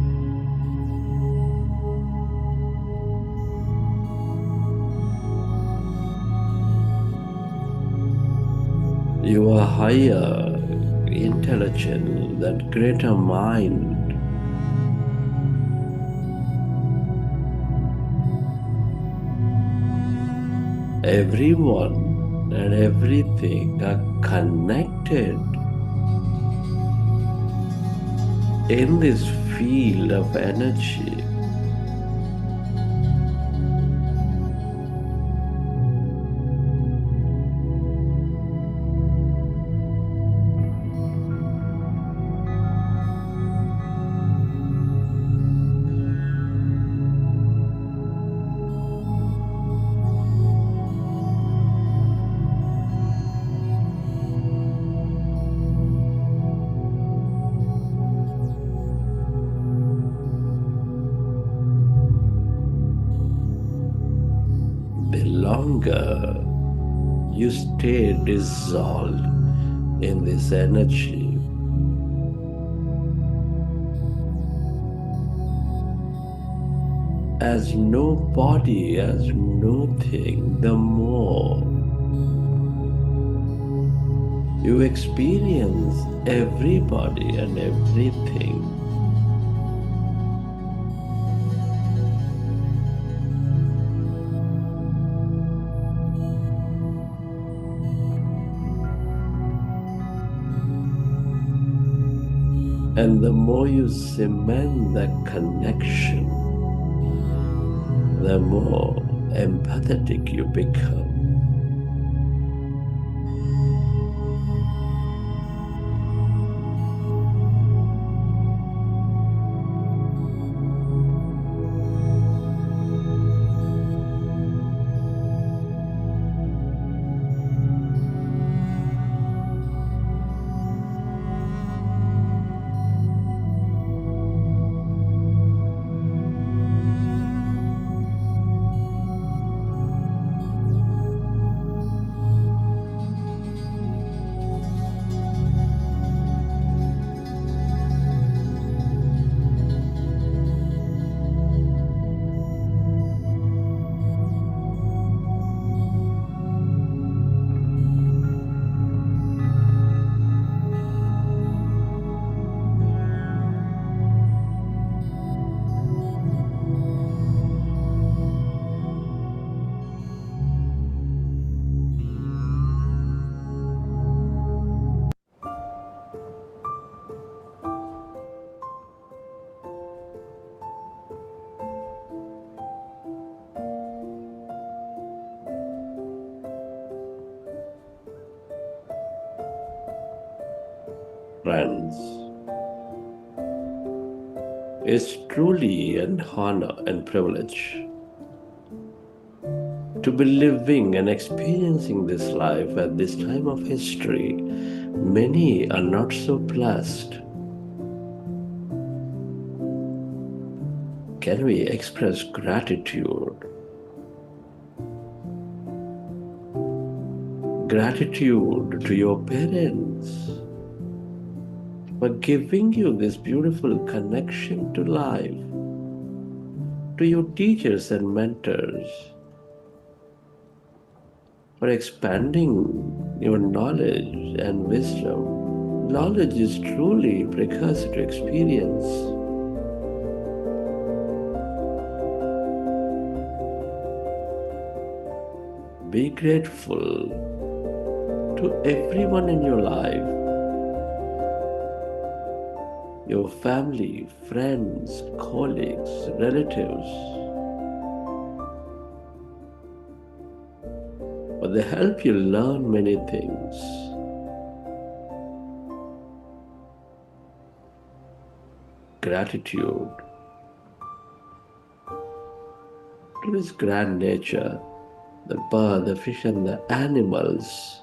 S15: Your higher intelligence, that greater mind, everyone and everything are connected in this field of energy. longer you stay dissolved in this energy, as no body, as no thing, the more you experience everybody and everything. And the more you cement that connection, the more empathetic you become. Friends, it's truly an honor and privilege to be living and experiencing this life at this time of history. Many are not so blessed. Can we express gratitude? Gratitude to your parents for giving you this beautiful connection to life, to your teachers and mentors for expanding your knowledge and wisdom. Knowledge is truly precursor to experience. Be grateful to everyone in your life, your family, friends, colleagues, relatives, for they help you learn many things. Gratitude to this grand nature, the bird, the fish, and the animals.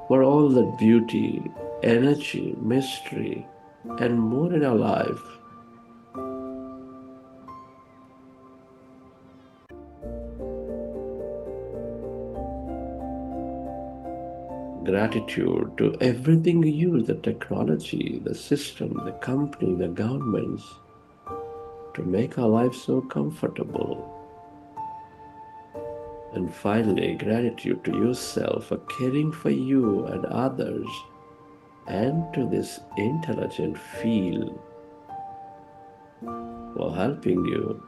S15: For all the beauty, energy, mystery, and more in our life. Gratitude to everything you use, the technology, the system, the company, the governments, to make our life so comfortable. And finally, gratitude to yourself for caring for you and others, and to this intelligent field for helping you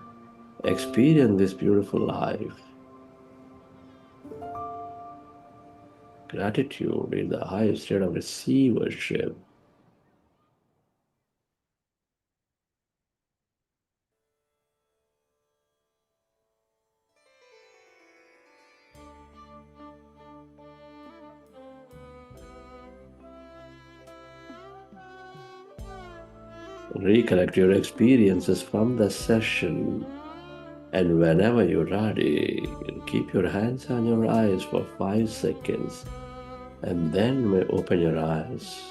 S15: experience this beautiful life. Gratitude is the highest state of receivership. Recollect your experiences from the session, and whenever you're ready, keep your hands on your eyes for 5 seconds, and then you may open your eyes.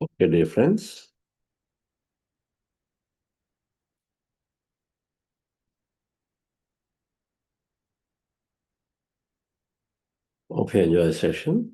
S15: Okay, dear friends. Hope you enjoy the session.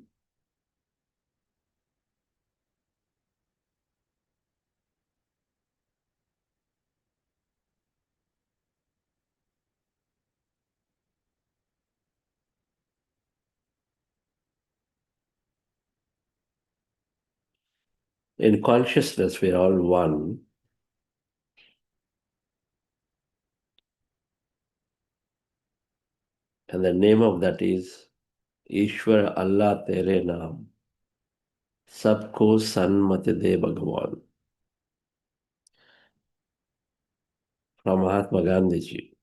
S15: In consciousness, we are all one. And the name of that is Ishwar Allah Tere Naam. Sabko Sanmati De Bhagavan. From Mahatma Gandhi ji.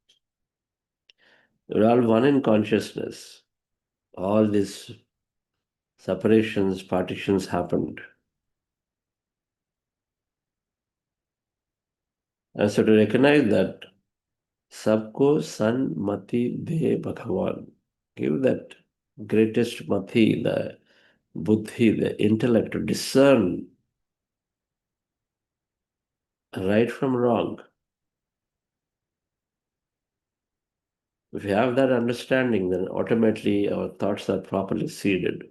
S15: We're all one in consciousness. All these separations, partitions happened. And so to recognize that Sabko Sanmati De Bhagavan. Give that greatest mati, the buddhi, the intellect to discern right from wrong. If you have that understanding, then automatically our thoughts are properly seeded.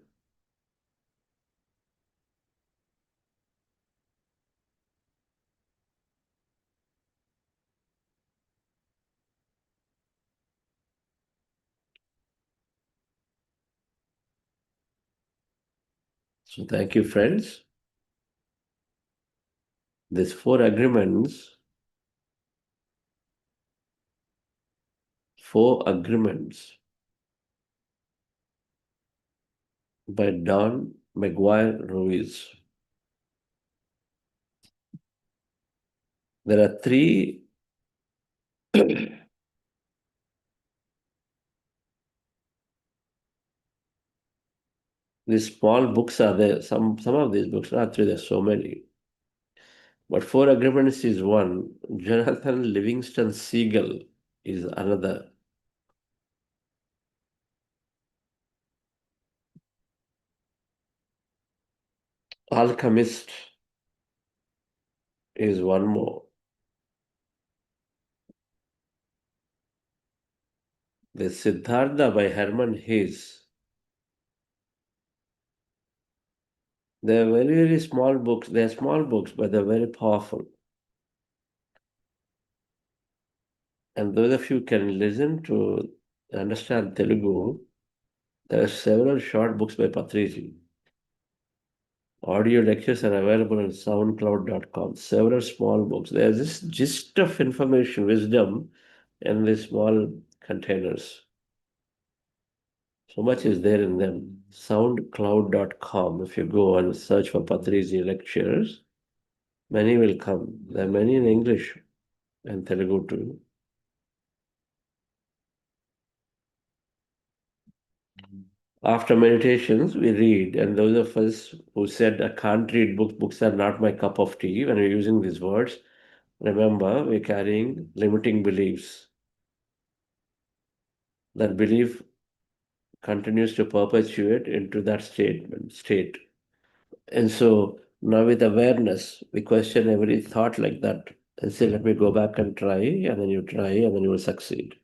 S15: So thank you, friends. These 4 agreements by Don McGuire Ruiz. There are 3 these small books are there. Some of these books, not 3, there's so many. But 4 agreements is one. Jonathan Livingston Seagull is another. Alchemist is one more. The Siddhartha by Hermann Hesse. They are very, very small books. They are small books, but they're very powerful. And those of you can listen to understand Telugu, there are several short books by Patriji. Audio lectures are available on soundcloud.com. Several small books. There's this gist of information, wisdom in these small containers. So much is there in them. Soundcloud.com. If you go and search for Patriji lectures, many will come. There are many in English and Telugu too. After meditations, we read, and those of us who said I can't read books are not my cup of tea, when we're using these words, remember we're carrying limiting beliefs. That belief continues to perpetuate into that state. And so now with awareness, we question every thought like that and say, let me go back and try, and then you try, and then you will succeed.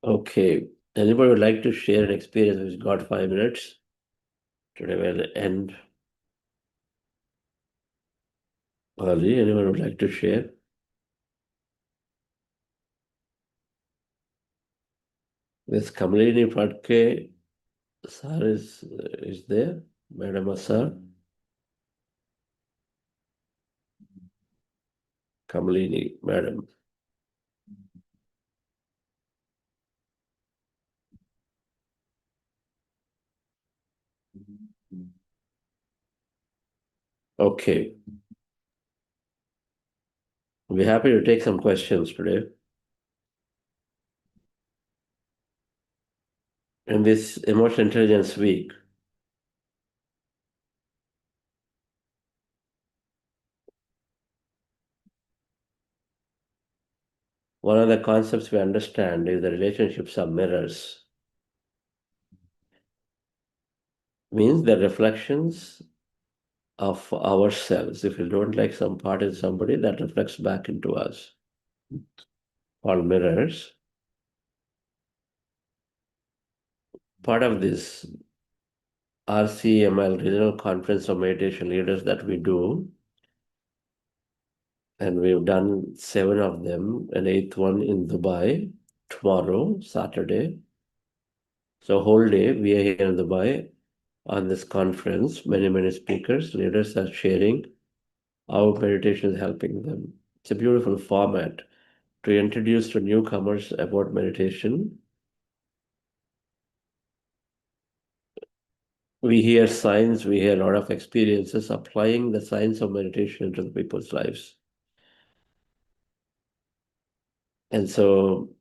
S15: Okay. Anybody would like to share an experience which got 5 minutes? Today we'll end early. Anyone would like to share? This Kamalini Phatke sir is there, Madam sir. Kamalini, Madam. Okay. We're happy to take some questions today. In this Emotional Intelligence Week, one of the concepts we understand is the relationships are mirrors. Means the reflections of ourselves. If we don't like some part in somebody, that reflects back into us. All mirrors. Part of this RCML, Regional Conference of Meditation Leaders, that we do, and we've done 7 of them, an 8th one in Dubai tomorrow, Saturday. So whole day we are here in Dubai on this conference. Many speakers, leaders are sharing how meditation is helping them. It's a beautiful format to introduce to newcomers about meditation. We hear science, we hear a lot of experiences applying the science of meditation into the people's lives. And so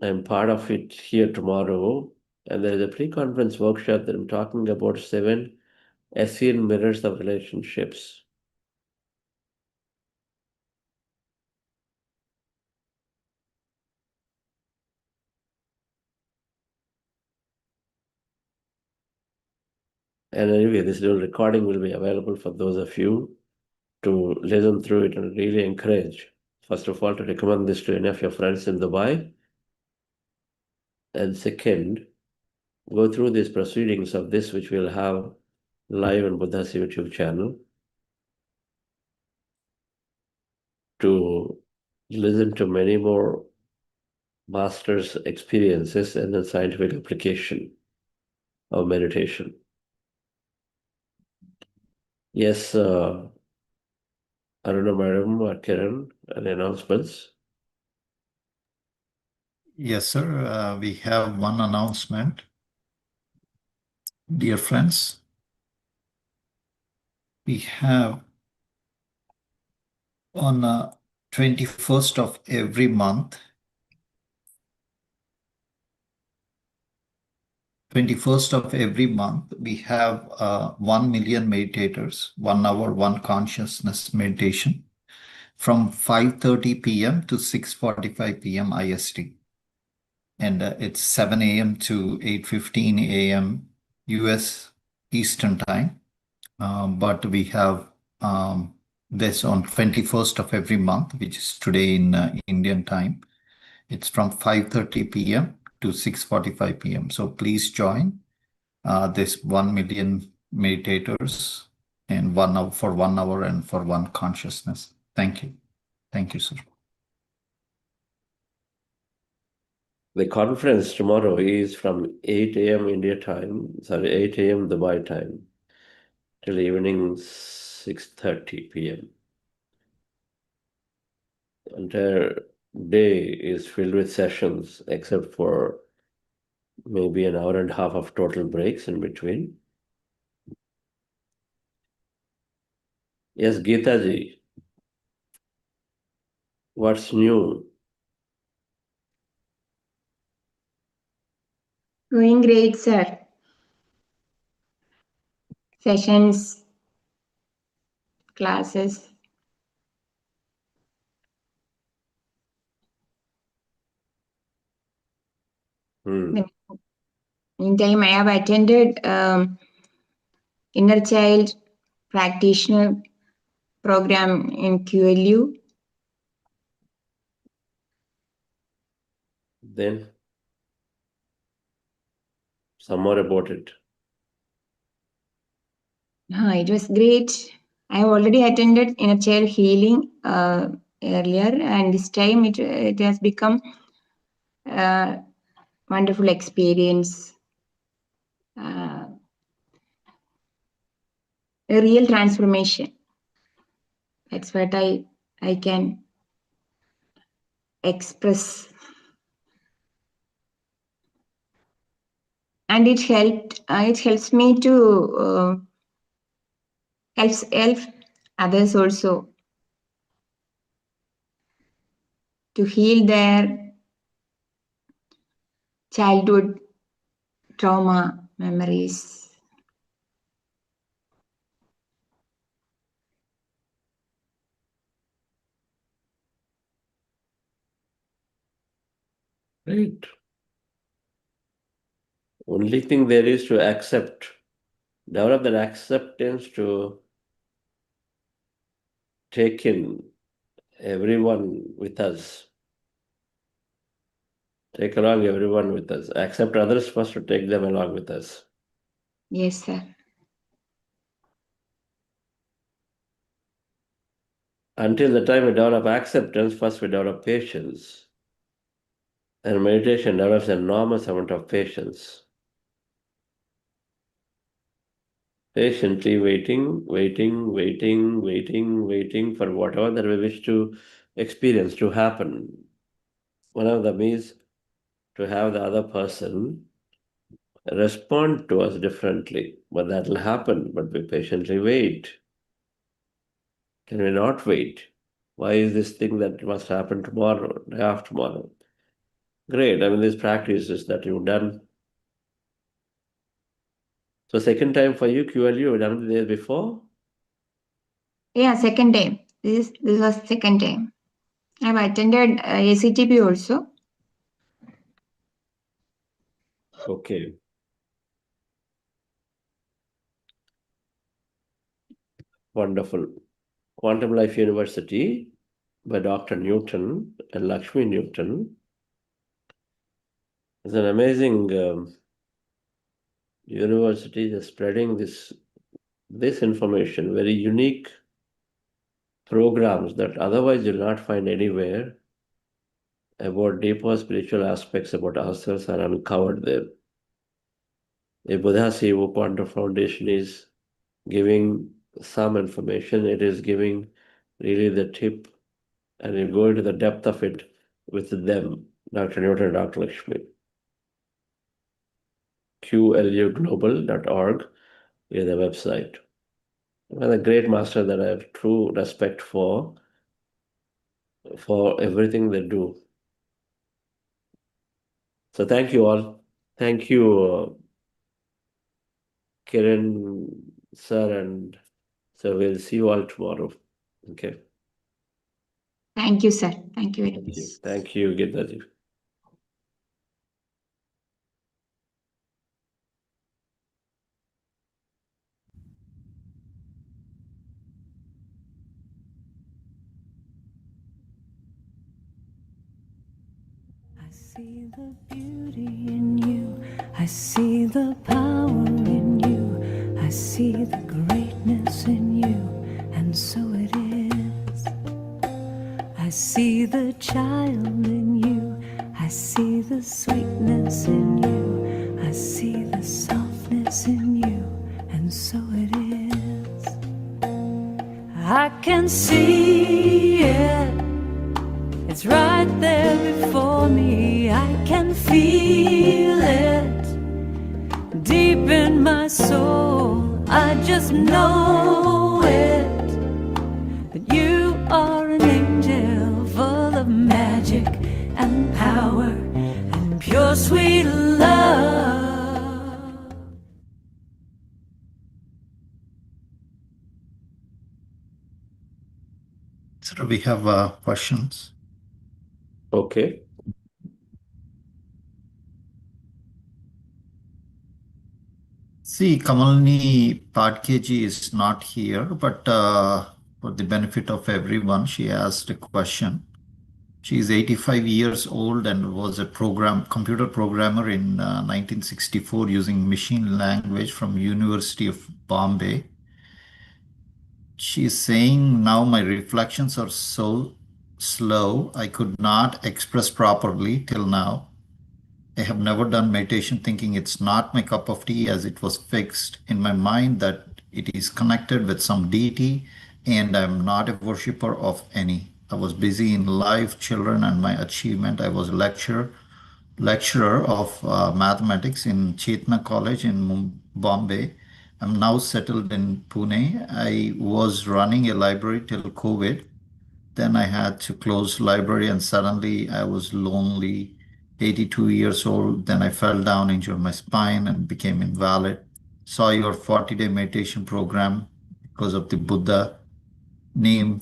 S15: I'm part of it here tomorrow. And there is a pre-conference workshop that I'm talking about 7 SCN mirrors of relationships. And anyway, this little recording will be available for those of you to listen through it, and really encourage, first of all, to recommend this to any of your friends in Dubai. And second, go through these proceedings of this, which we'll have live on Buddha's YouTube channel, to listen to many more masters' experiences and the scientific application of meditation. Yes, Aruna Madam or Kiran, any announcements?
S16: Yes, sir. We have one announcement. Dear friends, we have on 21st of every month, 21st of every month, we have 1 million meditators, 1 hour, 1 consciousness meditation from 5:30 p.m. to 6:45 p.m. IST. And it's 7 a.m. to 8:15 a.m. US Eastern Time. But we have this on 21st of every month, which is today in Indian time. It's from 5:30 p.m. to 6:45 p.m. So please join this 1 million meditators and 1 hour for 1 hour and for 1 consciousness. Thank you. Thank you, sir.
S15: The conference tomorrow is from 8 a.m. India time, 8 a.m. Dubai time, till evening 6:30 p.m. The entire day is filled with sessions, except for maybe an hour and a half of total breaks in between. Yes, Geeta ji, what's new?
S17: Going great, sir. Sessions, classes. Meantime, I have attended Inner Child Practitioner program in QLU.
S15: Then, some more about it.
S17: It was great. I have already attended Inner Child Healing earlier, and this time it has become a wonderful experience. A real transformation. That's what I can express. And it helps me to help others also to heal their childhood trauma memories.
S15: Right. Only thing there is to accept, develop that acceptance to take in everyone with us. Take along everyone with us. Accept others first to take them along with us.
S17: Yes, sir.
S15: Until the time we develop acceptance, first we develop patience. And meditation develops an enormous amount of patience. Patiently waiting for whatever that we wish to experience to happen. One of them is to have the other person respond to us differently. But that will happen, but we patiently wait. Can we not wait? Why is this thing that must happen tomorrow, day after tomorrow? Great. I mean, these practices that you've done. So second time for you, QLU, you've done it the day before?
S17: Yeah, second time. This was second time. I've attended ACTP also.
S15: Okay. Wonderful. Quantum Life University by Dr. Newton and Lakshmi Newton is an amazing university just spreading this information, very unique programs that otherwise you'll not find anywhere about deeper spiritual aspects about ourselves are uncovered there. The Buddha Seva Quantum Foundation is giving some information. It is giving really the tip, and you go into the depth of it with them, Dr. Newton and Dr. Lakshmi. QLUglobal.org is the website. And a great master that I have true respect for everything they do. So thank you all. Thank you, Kiran, sir, and so we'll see you all tomorrow. Okay.
S17: Thank you, sir. Thank you very much.
S15: Thank you, Gitaji.
S18: I see the beauty in you. I see the power in you. I see the greatness in you. And so it is. I see the child in you. I see the sweetness in you. I see the softness in you. And so it is. I can see it. It's right there before me. I can feel it deep in my soul. I just know it, that you are an angel full of magic and power and pure sweet love.
S16: So we have questions.
S15: Okay.
S16: See, Kamalini Padkeji is not here, but for the benefit of everyone, she asked a question. She is 85 years old and was a computer programmer in 1964 using machine language from University of Bombay. She is saying, now my reflections are so slow, I could not express properly till now. I have never done meditation thinking it's not my cup of tea, as it was fixed in my mind that it is connected with some deity and I'm not a worshipper of any. I was busy in life, children, and my achievement. I was a lecturer of mathematics in Chetna College in Bombay. I'm now settled in Pune. I was running a library till COVID. Then I had to close library and suddenly I was lonely. 82 years old. Then I fell down, injured my spine, and became invalid. Saw your 40-day meditation program because of the Buddha name.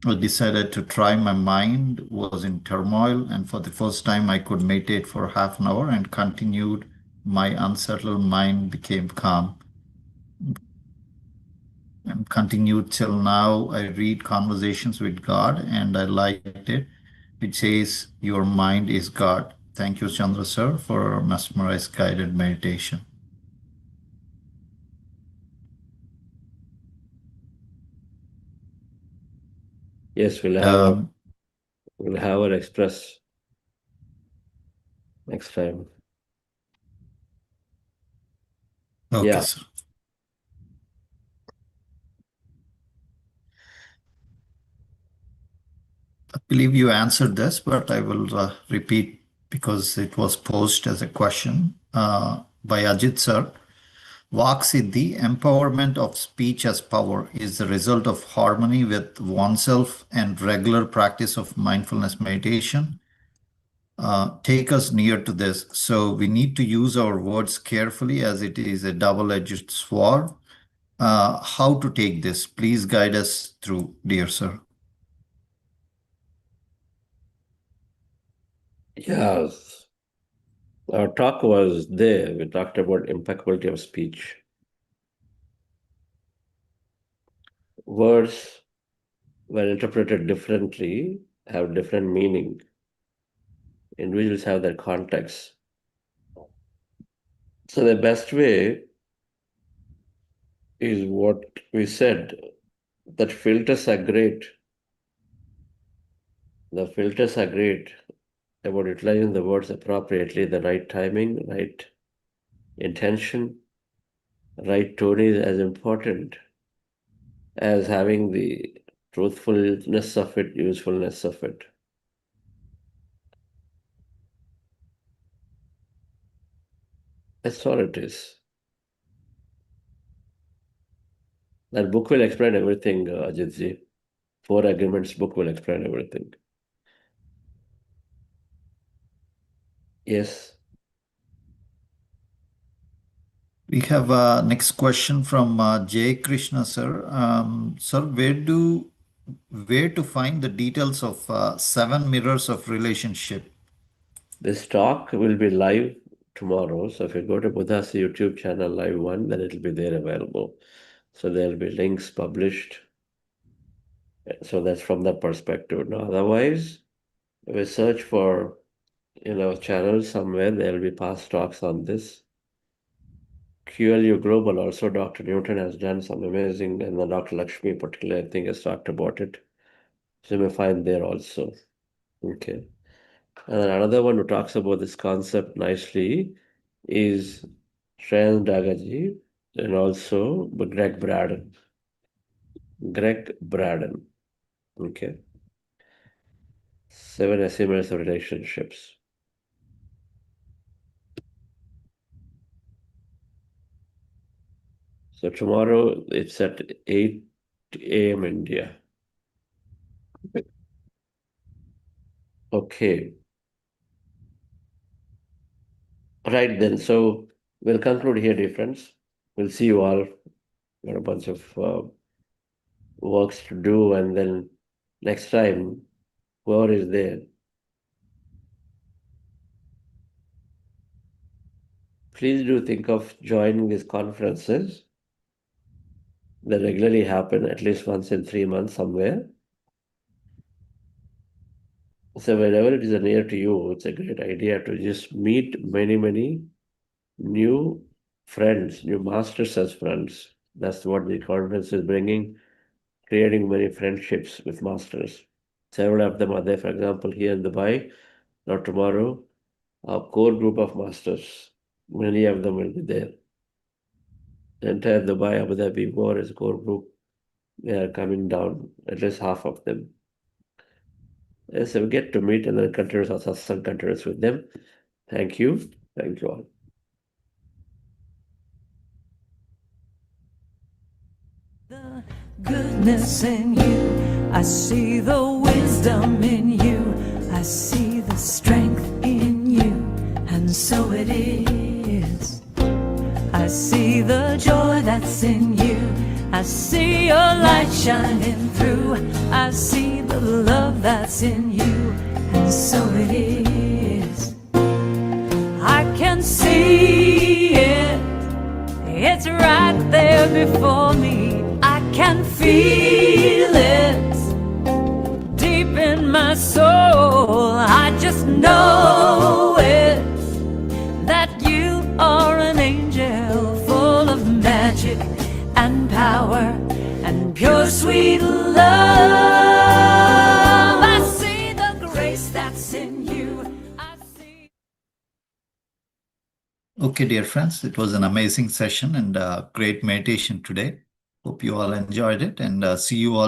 S16: I decided to try. My mind was in turmoil, and for the first time, I could meditate for half an hour and continued. My unsettled mind became calm and continued till now. I read Conversations with God, and I liked it. It says, "Your mind is God." Thank you, Chandra sir, for mesmerized guided meditation.
S15: Yes, we'll have an express next time.
S16: Okay,
S15: Yeah.
S16: sir. I believe you answered this, but I will repeat because it was posed as a question by Ajit sir. Vak Siddhi, empowerment of speech as power, is the result of harmony with oneself and regular practice of mindfulness meditation. Take us near to this. So we need to use our words carefully as it is a double-edged sword. How to take this? Please guide us through, dear sir.
S15: Yes. Our talk was there. We talked about impeccability of speech. Words, when interpreted differently, have different meaning. Individuals have their context. So the best way is what we said, that filters are great. The filters are great about utilizing the words appropriately, the right timing, right intention, right tone is as important as having the truthfulness of it, usefulness of it. That's all it is. That book will explain everything, Ajitji. 4 Agreements book will explain everything. Yes.
S16: We have a next question from Jay Krishna sir. Sir, where to find the details of 7 mirrors of relationship?
S15: This talk will be live tomorrow. So if you go to Buddha's YouTube channel, live 1, then it'll be there available. So there'll be links published. So that's from that perspective. Now, otherwise, if we search for, channels somewhere, there'll be past talks on this. QLU Global, also Dr. Newton has done some amazing, and then Dr. Lakshmi particularly, I think, has talked about it. So you may find there also. Okay. And then another one who talks about this concept nicely is Shreyans Dagaji and also Greg Braden. Okay. 7 estimates of relationships. So tomorrow it's at 8 a.m. India. Okay. Right then. So we'll conclude here, dear friends. We'll see you all. Got a bunch of works to do, and then next time, whoever is there, please do think of joining these conferences that regularly happen at least once in 3 months somewhere. So wherever it is near to you, it's a great idea to just meet many, many new friends, new masters as friends. That's what the conference is bringing, creating many friendships with masters. Several of them are there, for example, here in Dubai, not tomorrow, our core group of masters. Many of them will be there. The entire Dubai, Abu Dhabi, war is a core group. They are coming down, at least half of them. So we get to meet and then continues our satsang continues with them. Thank you. Thank you all.
S18: The goodness in you, I see the wisdom in you, I see the strength in you, and so it is. I see the joy that's in you, I see your light shining through. I see the love that's in you, and so it is. I can see it, it's right there before me. I can feel it deep in my soul. I just know it, that you are an angel full of magic and power and pure sweet love. I see the grace that's in you.
S16: Okay, dear friends, it was an amazing session and great meditation today. Hope you all enjoyed it, and see you all